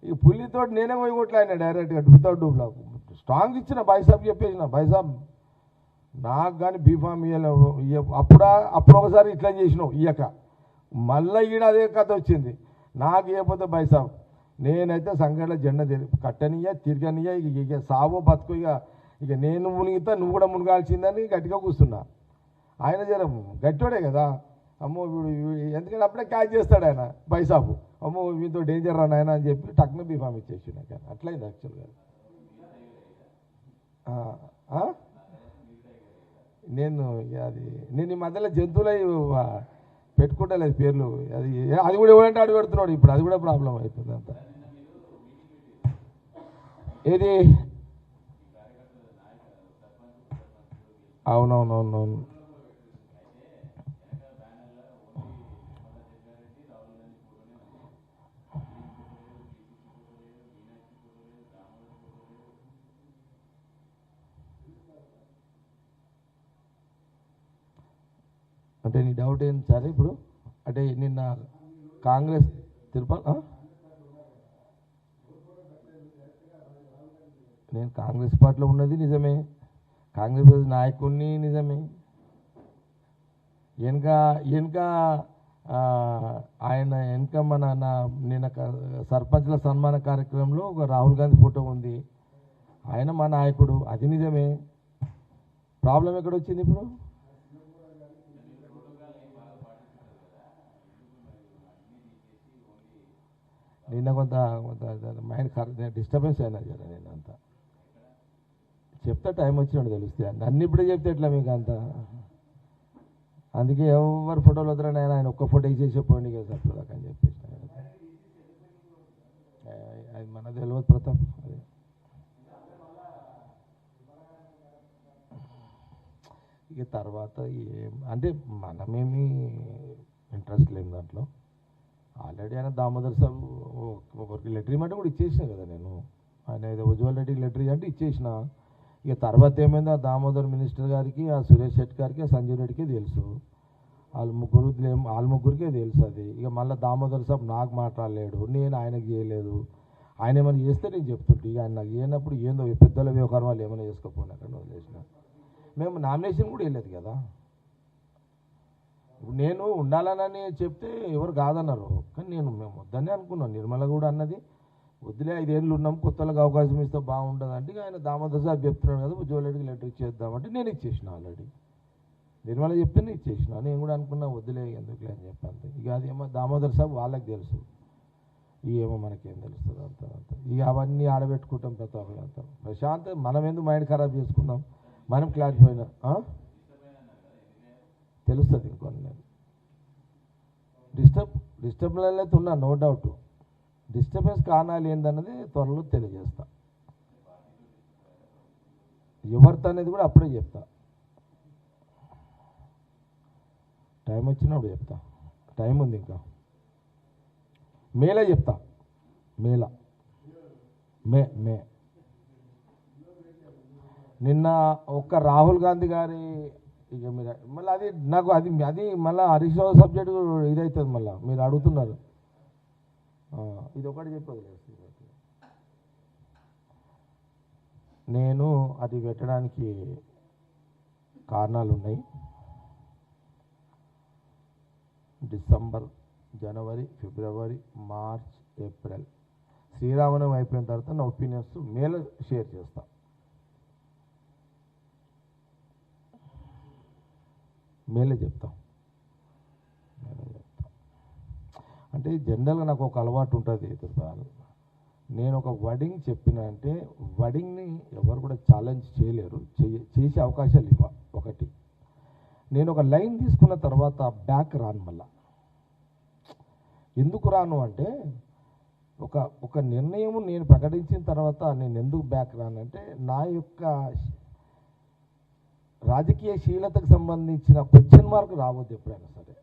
ఈ పులితోటి నేనే పోయి కొట్లాడినా డైరెక్ట్గా వితౌట్ డూబులా. స్ట్రాంగ్ ఇచ్చిన బైసాబ్ చెప్పేసిన, బైసాబ్ నాకు కానీ బీఫామ్ అప్పుడు ఒకసారి ఇట్లా చేసినావు ఇయ్యక మళ్ళీ ఈడ అదే కథ వచ్చింది. నాకు ఇవ్వకపోతే బైసాబ్ నేనైతే సంఘటన జెండా కట్టనియా తిరగనియా, ఇక సావో బతుకు, ఇక నేను మునిగితే నువ్వు కూడా మునగాల్సిందని గట్టిగా కూర్చున్నా. ఆయన జర గట్టివాడే కదా, అమ్మో వీడు ఎందుకంటే అప్పుడే క్యాచ్ చేస్తాడు ఆయన బైసాబు, అమ్మో వీటితో డేంజర్ రా నాయన అని చెప్పి టక్న బీఫామ్ ఇచ్చేసి నాకు అట్లయింది యాక్చువల్గా. నేను ఈ మధ్యలో జంతువులై పెట్టుకుంటలేదు పేర్లు, అది కూడా ఎవరంటే ఆడు పెడుతున్నాడు ఇప్పుడు, అది కూడా ప్రాబ్లం అవుతుంది అంత. ఏది అవునవునవునవును. అంటే నీ డౌట్ ఏంటి సార్ ఇప్పుడు? అంటే నిన్న కాంగ్రెస్ తిరుపతి నేను కాంగ్రెస్ పార్టీలో ఉన్నది నిజమే, కాంగ్రెస్ నాయకుడిని నిజమే, వెనక ఆయన వెనక నిన్న సర్పంచ్ల సన్మాన కార్యక్రమంలో ఒక రాహుల్ గాంధీ ఫోటో ఉంది, ఆయన మా నాయకుడు, అది నిజమే. ప్రాబ్లం ఎక్కడ వచ్చింది ఇప్పుడు? నిన్న కొంత మైండ్ డిస్టర్బెన్స్ అయినా జర నేను అంతా చెప్తా, టైం వచ్చినట్టు తెలుస్తే అన్ని ఇప్పుడే చెప్తే ఎట్లా మీకు అంతా. అందుకే ఎవరు ఫోటోలు వద్దరని ఆయన ఒక్క ఫోటో ఇచ్చేసి చెప్పండి కదా సరిపోదాకా అని చెప్పేసి, అది మన తెలియదు ప్రతాప్. అదే ఇక తర్వాత అంటే మనమేమి ఇంట్రెస్ట్ లేము దాంట్లో. ఆల్రెడీ ఆయన దామోదర్ సాబ్ ఒకరికి లెటర్ ఇవ్వమంటే కూడా ఇచ్చేసిన కదా నేను, ఆయన ఏదో ఉజ్వల్ రెడ్డికి లెటర్ అంటే ఇచ్చేసిన. ఇక తర్వాత ఏమైందో ఆ దామోదర్ మినిస్టర్ గారికి, ఆ సురేష్ శెట్టి గారికి, ఆ సంజీవ్ రెడ్డికి తెలుసు, వాళ్ళ ముగ్గురికే తెలుసు అది. ఇక మళ్ళీ దామోదర్ సాబ్ నాకు మాట్లాడలేడు, నేను ఆయనకు చేయలేదు, ఆయన ఏమైనా చేస్తే నేను చెప్తుంటే, ఇక ఆయన నాకు చేయనప్పుడు ఏందో పెద్దల వ్యవహారం వాళ్ళు ఏమైనా చేసుకోకపోయినా అక్కడ వదిలేసిన. మేము నామినేషన్ కూడా వెళ్ళలేదు కదా, నేను ఉండాలనని చెప్తే ఎవరు కాదన్నారు, కానీ మేము వద్దనే అనుకున్నాను. నిర్మల కూడా అన్నది వద్దులే 5 ఏళ్ళు ఉన్నాం, కొత్తలకు అవకాశం ఇస్తే బాగుంటుంది అంటే, ఆయన దామోదర్ సాబ్ చెప్తున్నాడు కదా ఉజ్వల్ రెడ్డికి లెటర్ ఇచ్చేద్దామంటే నేను ఇచ్చేసిన. ఆల్రెడీ నిర్మల చెప్తేనే ఇచ్చేసిన, నేను కూడా అనుకున్నా వద్దులే ఎందుకులే అని చెప్పంతే. ఇక అదేమో దామోదర్ సాబ్ వాళ్ళకి తెలుసు, ఏమో మనకేం తెలుస్తుంది అంత. ఇక అవన్నీ ఆడబెట్టుకుంటాం ప్రతాప్ అంతా ప్రశాంత్, మనం ఎందుకు మైండ్ ఖరాబ్ చేసుకుందాం, మనం క్లారిఫై అయినా తెలుస్తుంది. ఇంకొన్ని డిస్టర్బెన్స్ అయితే ఉన్నా, నో డౌట్. డిస్టర్బెన్స్ కారణాలు ఏందన్నది త్వరలో తెలియజేస్తా, ఎవరితో అనేది కూడా అప్పుడే చెప్తా, టైం వచ్చినప్పుడు చెప్తా. టైం ఉంది ఇంకా, మేలో చెప్తా, మే నిన్న ఒక్క రాహుల్ గాంధీ గారి, ఇక మీరు మళ్ళీ అది నాకు అది మళ్ళీ హరీష్ రావు సబ్జెక్టు ఇదవుతుంది, మళ్ళీ మీరు అడుగుతున్నారు. ఇది ఒకటి చెప్పదు, నేను అది పెట్టడానికి కారణాలు ఉన్నాయి. డిసెంబర్, జనవరి, ఫిబ్రవరి, మార్చ్, ఏప్రిల్ శ్రీరామనవమి అయిపోయిన తర్వాత నా ఒపీనియన్స్ మేలో షేర్ చేస్తా. మేలే చెప్తా. అంటే జనరల్గా నాకు ఒక అలవాటు ఉంటుంది, నేను ఒక వర్డింగ్ చెప్పిన అంటే వర్డింగ్ని ఎవరు కూడా ఛాలెంజ్ చేయలేరు, చేసే అవకాశాలు ఇవ్వ. ఒకటి, నేను ఒక లైన్ తీసుకున్న తర్వాత బ్యాక్ రాను. మళ్ళా ఎందుకు రాను అంటే, ఒక నిర్ణయం నేను ప్రకటించిన తర్వాత నేను ఎందుకు బ్యాక్ రానంటే, నా యొక్క రాజకీయ శీలతకు సంబంధించిన క్వశ్చన్ మార్క్ రావద్దు ఎప్పుడైనా సరే.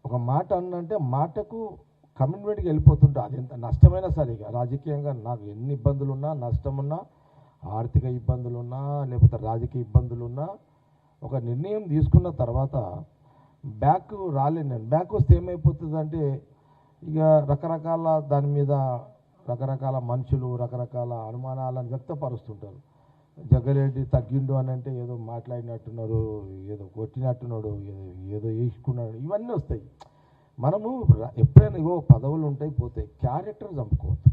ఒక మాట అన్నంటే మాటకు కమిట్మెంట్కి వెళ్ళిపోతుంటా, అది ఎంత నష్టమైనా సరే. ఇక రాజకీయంగా నాకు ఎన్ని ఇబ్బందులున్నా, నష్టమున్నా, ఆర్థిక ఇబ్బందులున్నా, లేకపోతే రాజకీయ ఇబ్బందులున్నా, ఒక నిర్ణయం తీసుకున్న తర్వాత బ్యాక్ రాలేను నేను. బ్యాక్ వస్తే ఏమైపోతుందంటే, ఇక రకరకాల దాని మీద రకరకాల మనుషులు రకరకాల అనుమానాలను వ్యక్తపరుస్తుంటారు. జగ్గారెడ్డి తగ్గిండు అని అంటే ఏదో మాట్లాడినట్టున్నారు, ఏదో కొట్టినట్టున్నాడు, ఏదో వేసుకున్నాడు, ఇవన్నీ వస్తాయి. మనము ఎప్పుడైనా ఇగో పదవులు ఉంటాయి పోతాయి, క్యారెక్టర్ చంపుకోవద్దు.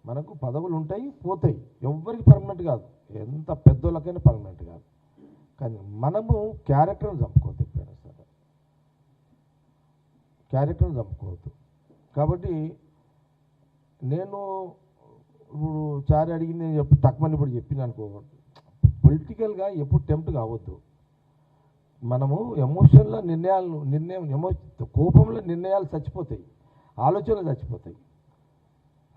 మనకు పదవులు ఉంటాయి పోతాయి, ఎవ్వరికి పర్మనెంట్ కాదు, ఎంత పెద్దోళ్ళకైనా పర్మనెంట్ కాదు. కానీ మనము క్యారెక్టర్ని చంపుకోవద్దు, ఎప్పుడైనా సరే క్యారెక్టర్ని చంపుకోవద్దు. కాబట్టి నేను ఇప్పుడు చారి అడిగింది నేను తక్కువని ఇప్పుడు చెప్పిన అనుకో, పొలిటికల్గా ఎప్పుడు టెంప్ట్ కావద్దు. మనము ఎమోషన్లో కోపంలో నిర్ణయాలు చచ్చిపోతాయి, ఆలోచనలు చచ్చిపోతాయి.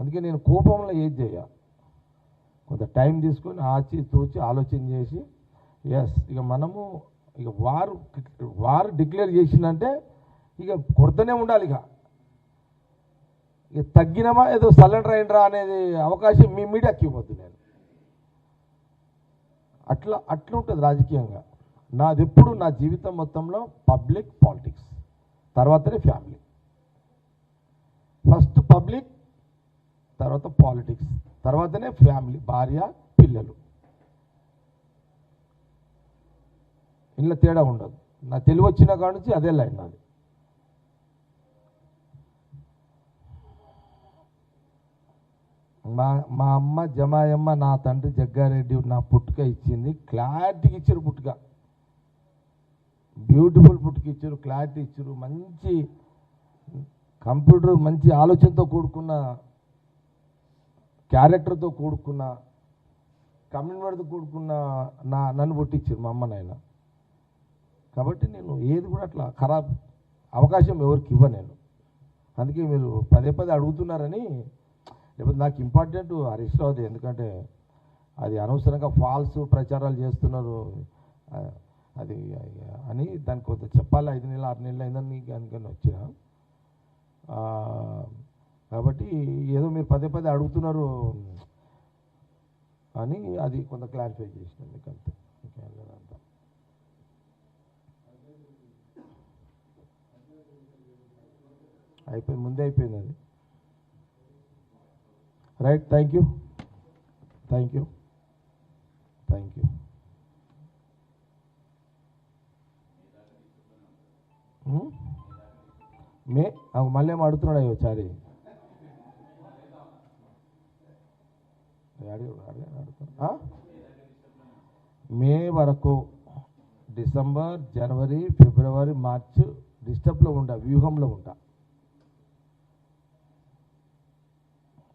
అందుకే నేను కోపంలో ఏది చేయ, కొంత టైం తీసుకొని తోచి ఆలోచన చేసి ఇక మనము ఇక వారు డిక్లేర్ చేసిందంటే ఇక కొడుతూనే ఉండాలి. ఇక తగ్గినమా ఏదో సరెండర్ అయినరా అనేది అవకాశం మీ మీడియాకి ఇవ్వద్దు. నేను అట్లా ఉంటుంది రాజకీయంగా. నాది ఎప్పుడు నా జీవితం మొత్తంలో పబ్లిక్ పాలిటిక్స్, తర్వాతనే ఫ్యామిలీ. ఫస్ట్ పబ్లిక్, తర్వాత పాలిటిక్స్, తర్వాతనే ఫ్యామిలీ, భార్య పిల్లలు. ఇంట్లో తేడా ఉండదు. నా తెలివి వచ్చిన కాడ నుంచి అదే లైన్ నాది. మా అమ్మ జమాయమ్మ, నా తండ్రి జగ్గారెడ్డి నా పుట్టుక ఇచ్చింది, క్లారిటీకి ఇచ్చారు. పుట్టుక బ్యూటిఫుల్ పుట్టుక ఇచ్చారు, క్లారిటీ ఇచ్చారు. మంచి కంప్యూటర్, మంచి ఆలోచనతో కూడుకున్న, క్యారెక్టర్తో కూడుకున్న, కమ్యూనిటీతో కూడుకున్న నన్ను పుట్టించారు మా అమ్మ నాయన. కాబట్టి నేను ఏది కూడా అట్లా ఖరాబ్ అవకాశం ఎవరికి ఇవ్వ నేను. అందుకే మీరు పదే అడుగుతున్నారని. లేకపోతే నాకు ఇంపార్టెంట్ హరీష్ రావుది, ఎందుకంటే అది అనవసరంగా ఫాల్స్ ప్రచారాలు చేస్తున్నారు అది అని దానికి కొంత చెప్పాలి. 5 నెలలు 6 నెలలు అయిందని అందుకని వచ్చిన. కాబట్టి ఏదో మీరు పదే అడుగుతున్నారు అని అది కొంత క్లారిఫై చేసిన మీకు, అంతే. ఇంకేంటంతా అయిపోయింది, ముందే అయిపోయింది అది. Right, thank you. మళ్ళీ ఏమో అడుగుతున్నాడు అయ్యో చారి. మే వరకు, డిసెంబర్, జనవరి, ఫిబ్రవరి, మార్చ్ డిస్టర్బ్లో ఉంటా, వ్యూహంలో ఉంటా.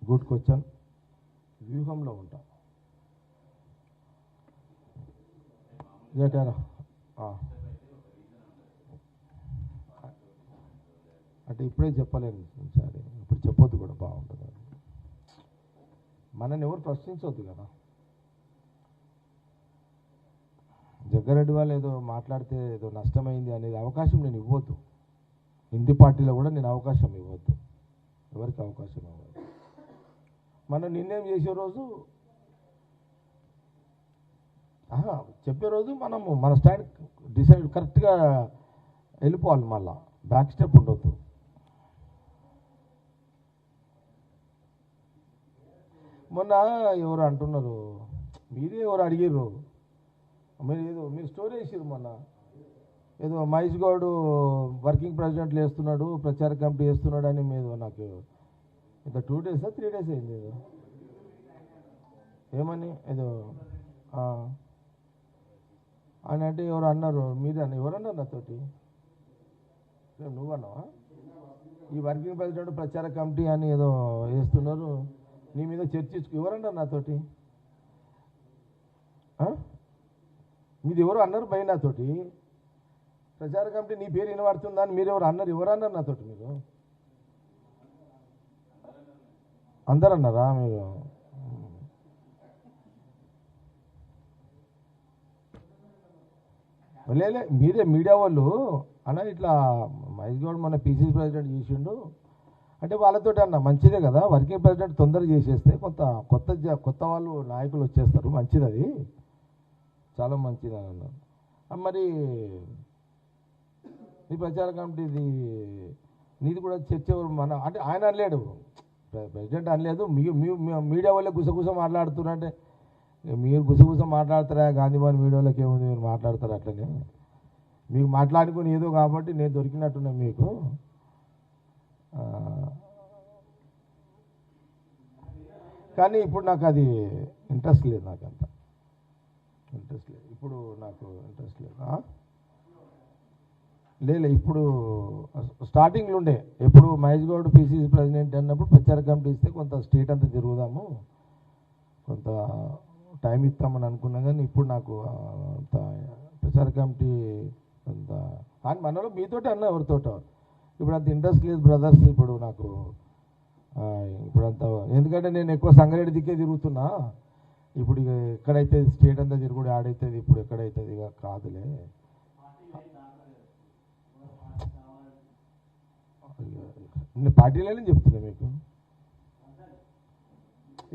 Good question. వ్యూహంలో ఉంటా. జటారా అంటే ఇప్పుడే చెప్పలేను సరే, ఇప్పుడు చెప్పొద్దు కూడా, బాగుంటుంది. మనని ఎవరు ప్రశ్నించవద్దు కదా. జగ్గారెడ్డి వాళ్ళు ఏదో మాట్లాడితే ఏదో నష్టమైంది అనేది అవకాశం నేను ఇవ్వద్దు. హిందీ పార్టీలో కూడా నేను అవకాశం ఇవ్వద్దు, ఎవరికి అవకాశం ఇవ్వద్దు. మనం నిర్ణయం చేసే రోజు, చెప్పే రోజు మనము మన స్టాండ్ డిసైడ్ కరెక్ట్గా వెళ్ళిపోవాలి. మళ్ళా బ్యాక్ స్టెప్ ఉండొద్దు. మొన్న ఎవరు అంటున్నారు, మీరే ఎవరు అడిగారు, మీరు స్టోరీ వేసారు మొన్న, ఏదో మహేష్ గౌడ్ వర్కింగ్ ప్రెసిడెంట్లు వేస్తున్నాడు, ప్రచార కమిటీ వేస్తున్నాడు అని. మీరు నాకు ఇంత 2 days 3 days అయింది ఏదో ఏమని ఏదో అని అంటే ఎవరు అన్నారు. మీరు ఎవరన్నారు నాతోటి? నువ్వు అన్నావా? ఈ వర్కింగ్ ప్రెసిడెంట్ ప్రచార కమిటీ అని ఏదో వేస్తున్నారు, నీ మీద చర్చించుకు. ఎవరన్నారు నాతోటి? మీది ఎవరు అన్నారు భయ నాతోటి? ప్రచార కమిటీ నీ పేరు వినబడుతుందా అని మీరు ఎవరన్నారు నాతోటి? మీరు అందరు అన్నారా? మీరు లేలే, మీరే మీడియా వాళ్ళు అన్న ఇట్లా మహేష్ గౌడ్ మన పీసీసీ ప్రెసిడెంట్ చేసిండు అంటే వాళ్ళతో అన్న మంచిదే కదా, వర్కింగ్ ప్రెసిడెంట్ తొందరగా చేసేస్తే కొత్త వాళ్ళు నాయకులు వచ్చేస్తారు, మంచిది, అది చాలా మంచిది అని అన్నారు. మరి ఈ ప్రచార కమిటీది నీది కూడా చర్చ ఎవరు మన అంటే ఆయన అనలేడు, ప్రెసిడెంట్ అనలేదు. మీడియా వాళ్ళే గుసగుస మాట్లాడుతున్నారంటే మీరు గుసగుస మాట్లాడతారా? గాంధీభవన్ మీడియాలోకి ఏముంది, మీరు మాట్లాడతారు అట్లనే. మీకు మాట్లాడుకుని ఏదో కాబట్టి నేను దొరికినట్టున్నా మీకు. కానీ ఇప్పుడు నాకు అది ఇంట్రెస్ట్ లేదు, నాకు అంత ఇంట్రెస్ట్ లేదు ఇప్పుడు, నాకు ఇంట్రెస్ట్ లేదు. లేదు ఇప్పుడు స్టార్టింగ్లో ఉండే, ఎప్పుడు మహేష్ గౌడ్ పిసిసి ప్రెసిడెంట్ అన్నప్పుడు ప్రచార కమిటీ ఇస్తే కొంత స్టేట్ అంతా తిరుగుదాము, కొంత టైం ఇస్తామని అనుకున్నా. కానీ ఇప్పుడు నాకు అంత ప్రచార కమిటీ కొంత కానీ మనలో మీతోటి అన్న ఎవరితోటో ఇప్పుడు అంత ఇంట్రెస్ట్ లేదు బ్రదర్స్ ఇప్పుడు నాకు. ఇప్పుడు అంత ఎందుకంటే నేను ఎక్కువ సంగారెడ్డి దిక్కే తిరుగుతున్నా. ఇప్పుడు ఇక ఎక్కడైతే స్టేట్ అంతా తిరుగుడు ఆడైతుంది, ఇప్పుడు ఎక్కడైతుంది ఇక కాదులే. నేను పార్టీలోనే చెప్తున్నా మీకు,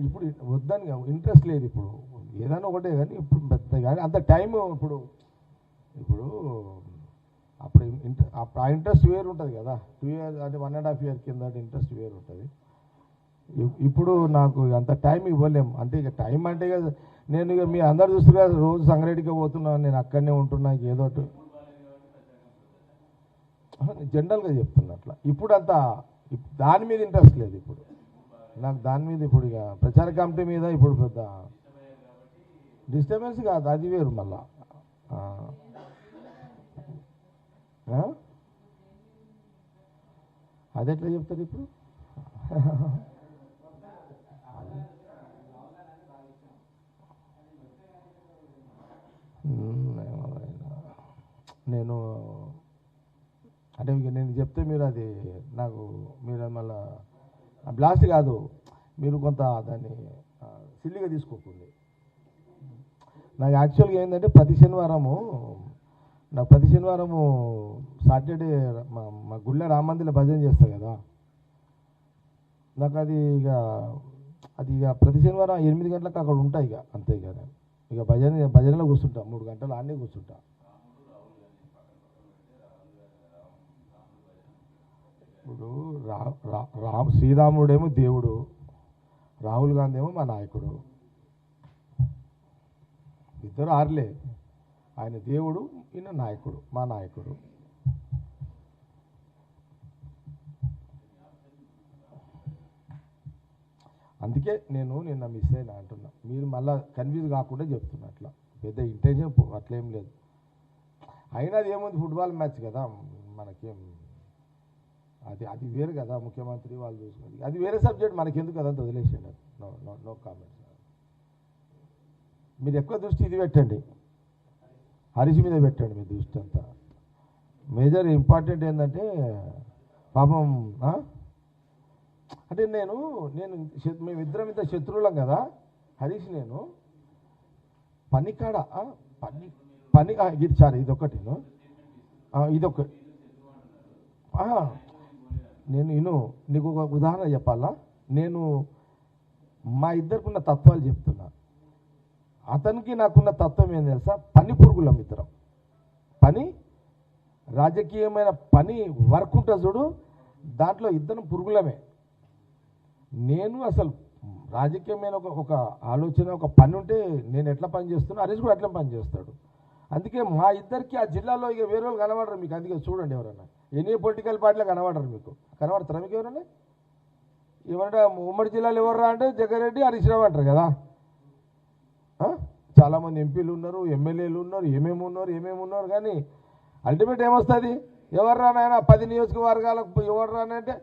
ఇప్పుడు వద్దని ఇంట్రెస్ట్ లేదు ఇప్పుడు. ఏదైనా ఒకటే కానీ ఇప్పుడు పెద్ద కానీ అంత టైం ఇప్పుడు అప్పుడు ఆ ఇంట్రెస్ట్ వేరు ఉంటుంది కదా. 2 years అంటే 1.5 years కింద ఇంట్రెస్ట్ వేరు ఉంటుంది. ఇప్పుడు నాకు అంత టైం ఇవ్వలేము. అంటే ఇక టైం అంటే ఇక నేను ఇక మీ అందరు చూస్తున్నా రోజు సంగారెడ్డికి పోతున్నాను, నేను అక్కడనే ఉంటున్నా, ఏదో జనరల్గా చెప్తున్నా అట్లా. ఇప్పుడు అంత దాని మీద ఇంట్రెస్ట్ లేదు ఇప్పుడు నాకు, దాని మీద ఇప్పుడు ఇక ప్రచార కమిటీ మీద ఇప్పుడు పెద్ద డిస్టర్బెన్స్ కాదు, అది వేరు మళ్ళా. అది ఎట్లా చెప్తారు ఇప్పుడు? నేను అంటే నేను చెప్తే మీరు అది నాకు మీరు మళ్ళా బ్లాస్ట్ కాదు, మీరు కొంత దాన్ని సిల్లిగా తీసుకోకండి. నాకు యాక్చువల్గా ఏంటంటే ప్రతి శనివారము సాటర్డే మా గుళ్ళ రామ మందిలో భజన చేస్తా కదా. నాకు అది ఇక ప్రతి శనివారం 8 గంటలకు అక్కడ ఉంటా. ఇక అంతే. ఇక భజనలో కూర్చుంటా, 3 గంటలు ఆడనే కూర్చుంటా. ఇప్పుడు శ్రీరాముడేమో దేవుడు, రాహుల్ గాంధీ ఏమో మా నాయకుడు. ఇద్దరు ఆర్లే, ఆయన దేవుడు, ఈయన నాయకుడు, మా నాయకుడు. అందుకే నేను నిన్న మిస్ అయినా అంటున్నా, మీరు మళ్ళీ కన్ఫ్యూజ్ కాకుండా చెప్తున్నా. అట్లా పెద్ద ఇంటెన్షన్ అట్లేం లేదు. అయినా అది ఏముంది, ఫుట్బాల్ మ్యాచ్ కదా, మనకేం అది వేరు కదా. ముఖ్యమంత్రి వాళ్ళు చూసుకుంది, అది వేరే సబ్జెక్ట్, మనకెందుకు అదంతా వదిలేసేయండి. No comments. మీరు ఎక్కువ దృష్టి ఇది పెట్టండి, హరీష్ మీద పెట్టండి మీ దృష్టి అంతా. మేజర్ ఇంపార్టెంట్ ఏంటంటే పాపం అంటే నేను మేమిద్దరం ఇంత శత్రువులం కదా హరీష్ నేను. పనికాడ పని ఇది సారీ ఇదొకటి నేను నీకు ఒక ఉదాహరణ చెప్పాలా. నేను మా ఇద్దరికున్న తత్వాలు చెప్తున్నా. అతనికి నాకున్న తత్వం ఏం తెలుసా, పని పురుగులం ఇద్దరం. పని రాజకీయమైన పని వర్క్ ఉంటుంది చూడు, దాంట్లో ఇద్దరం పురుగులమే. నేను అసలు రాజకీయమైన ఒక ఆలోచన, ఒక పని ఉంటే నేను ఎట్లా పని చేస్తున్నా, హరీష్ కూడా అట్లా పని చేస్తాడు. అందుకే మా ఇద్దరికి ఆ జిల్లాలో ఇక వేరే వాళ్ళు కనబడరు మీకు. అందుకే చూడండి, ఎవరన్నా ఎనీ పొలిటికల్ పార్టీలో కనబడరు మీకు. కనబడతారా మీకు ఎవరన్నా? ఏమంటే ఉమ్మడి జిల్లాలో ఎవర్రా అంటే జగ్గారెడ్డి, హరీష్ రావు అంటారు కదా. చాలామంది ఎంపీలు ఉన్నారు, ఎమ్మెల్యేలు ఉన్నారు, ఏమేమి ఉన్నారు. కానీ అల్టిమేట్ ఏమొస్తుంది, ఎవరు రానైనా 10 నియోజకవర్గాలకు ఎవరు రానంటే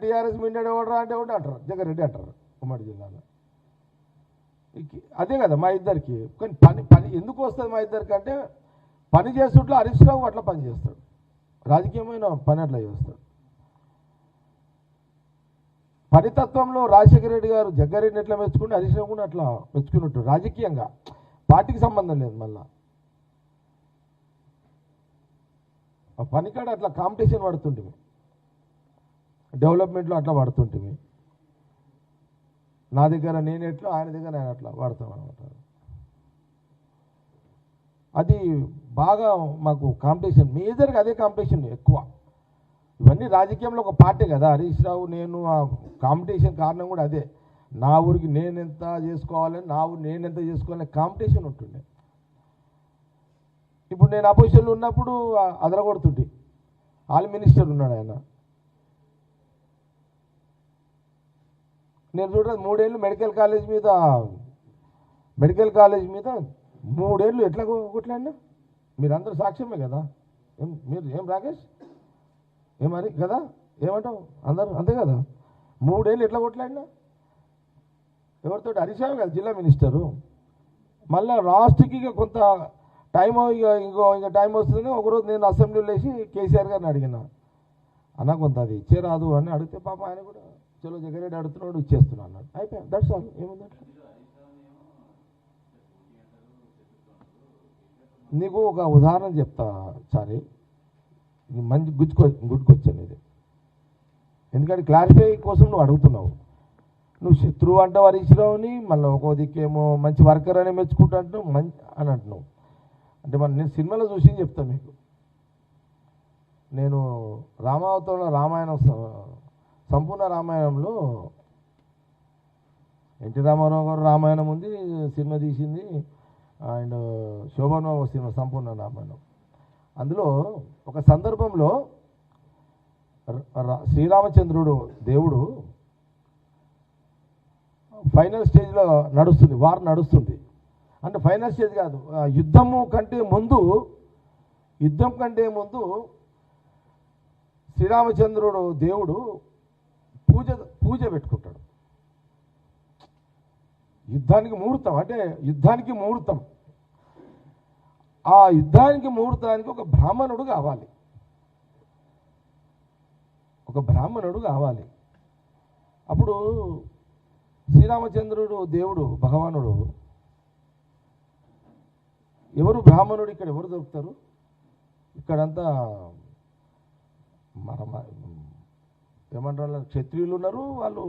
టీఆర్ఎస్ మిండాడు ఎవడరా అంటే ఒకటి అంటారు, జగ్గారెడ్డి అంటారు ఉమ్మడి జిల్లాలో. అదే కదా మా ఇద్దరికి. కానీ పని ఎందుకు వస్తుంది మా ఇద్దరికి అంటే, పని చేస్తుంటే హరీష్ రావు అట్లా పని చేస్తాడు, రాజకీయమైన పని అట్లా చేస్తాడు. పనితత్వంలో రాజశేఖర రెడ్డి గారు జగ్గారెడ్డిని ఎట్లా మెచ్చుకుంటే హరీష్ రావు కూడా అట్లా మెచ్చుకున్నట్టు. రాజకీయంగా పార్టీకి సంబంధం లేదు. మళ్ళా ఆ పనికాడ అట్లా కాంపిటీషన్ పడుతుంటుంది, డెవలప్మెంట్లో అట్లా పడుతుంటుంది. నా దగ్గర నేను ఎట్లా, ఆయన దగ్గర నేను అట్లా వాడతాం అనమాట. అది బాగా మాకు కాంపిటీషన్, మేజర్గా అదే కాంపిటీషన్ ఎక్కువ. ఇవన్నీ రాజకీయంలో ఒక పార్టీ కదా. హరీష్ రావు నేను ఆ కాంపిటీషన్ కారణం కూడా అదే. నా ఊరికి నేనెంత చేసుకోవాలని, నా ఊరు నేనెంత చేసుకోవాలని కాంపిటీషన్ ఉంటుండే. ఇప్పుడు నేను అపోజిషన్లో ఉన్నప్పుడు అదరగొడుతుంటే ఆల్ మినిస్టర్ ఉన్నాడు ఆయన. నేను చూడలేదు 3 ఏళ్ళు మెడికల్ కాలేజ్ మీద 3 ఏళ్ళు ఎట్లా కొట్లాడినా మీరందరూ సాక్ష్యమే కదా. ఏం రాకేష్ ఏమని కదా, ఏమంటావు అందరు అంతే కదా. 3 ఏళ్ళు ఎట్లా కొట్లాడినా ఎవరితో? హరీష్ రావు కదా జిల్లా మినిస్టరు. మళ్ళీ లాస్ట్కి ఇక కొంత టైం ఇంకా టైం వస్తుందని ఒకరోజు నేను అసెంబ్లీలో వేసి కేసీఆర్ గారిని అడిగిన, అన్న కొంత అది ఇచ్చేరాదు అని అడిగితే పాప ఆయన కూడా చలో జగన్ అడుగుతున్నాడు ఇచ్చేస్తున్నా అన్నాడు. అయిపోయాయి, దట్స్ ఆల్. ఏముంది అట్లా? నీకు ఒక ఉదాహరణ చెప్తా సారీ, మంచి గుర్తుకొచ్చాను ఇది. ఎందుకంటే క్లారిఫై కోసం నువ్వు అడుగుతున్నావు. నువ్వు శత్రువు అంటావు హరీష్ రావుని, మళ్ళీ ఒక్కో దిక్కేమో మంచి వర్కర్ అని మెచ్చుకుంటా అంటున్నావు, మంచి అని అంటున్నావు. అంటే నేను సినిమాలో చూసి చెప్తాను మీకు. నేను రామావతంలో రామాయణం సంపూర్ణ రామాయణంలో ఎన్టీ రామారావు గారు రామాయణం ఉంది, సినిమా తీసింది. అండ్ శోభన్ బాబు సినిమా సంపూర్ణ రామాయణం. అందులో ఒక సందర్భంలో శ్రీరామచంద్రుడు దేవుడు ఫైనల్ స్టేజ్లో నడుస్తుంది, వార్ నడుస్తుంది. అంటే ఫైనల్ స్టేజ్ కాదు, యుద్ధం కంటే ముందు శ్రీరామచంద్రుడు దేవుడు పూజ పెట్టుకుంటాడు. యుద్ధానికి ముహూర్తం, అంటే యుద్ధానికి ముహూర్తం. ఆ యుద్ధానికి ముహూర్తానికి ఒక బ్రాహ్మణుడు కావాలి. అప్పుడు శ్రీరామచంద్రుడు దేవుడు భగవానుడు, ఎవరు బ్రాహ్మణుడు ఇక్కడ ఎవరు దొరుకుతారు? ఇక్కడంతా ఏమంటారు, క్షత్రియులు ఉన్నారు, వాళ్ళు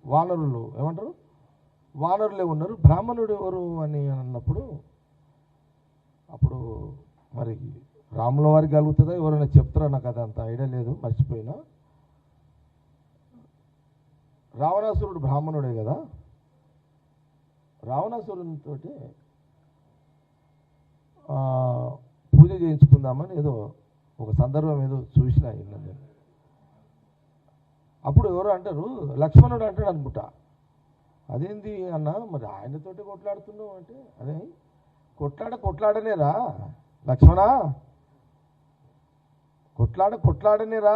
వానరులు ఏమంటారు, వానరులే ఉన్నారు, బ్రాహ్మణుడు ఎవరు అని అన్నప్పుడు, అప్పుడు మరి రాముల వారికి కలుగుతుందా ఎవరైనా చెప్తారా? నాకు అది అంత ఐడియా లేదు, మర్చిపోయినా. రావణాసురుడు బ్రాహ్మణుడే కదా. రావణాసురునితో పూజ చేయించుకుందామని ఏదో ఒక సందర్భం ఏదో చూసినా నేను. అప్పుడు ఎవరు అంటారు, లక్ష్మణుడు అంటాడు అనుకుంటా. అదేంది అన్న, మరి ఆయనతోటి కొట్లాడుతున్నావు అంటే, అదే కొట్లాడనేరా లక్ష్మణ, కొట్లాడనేరా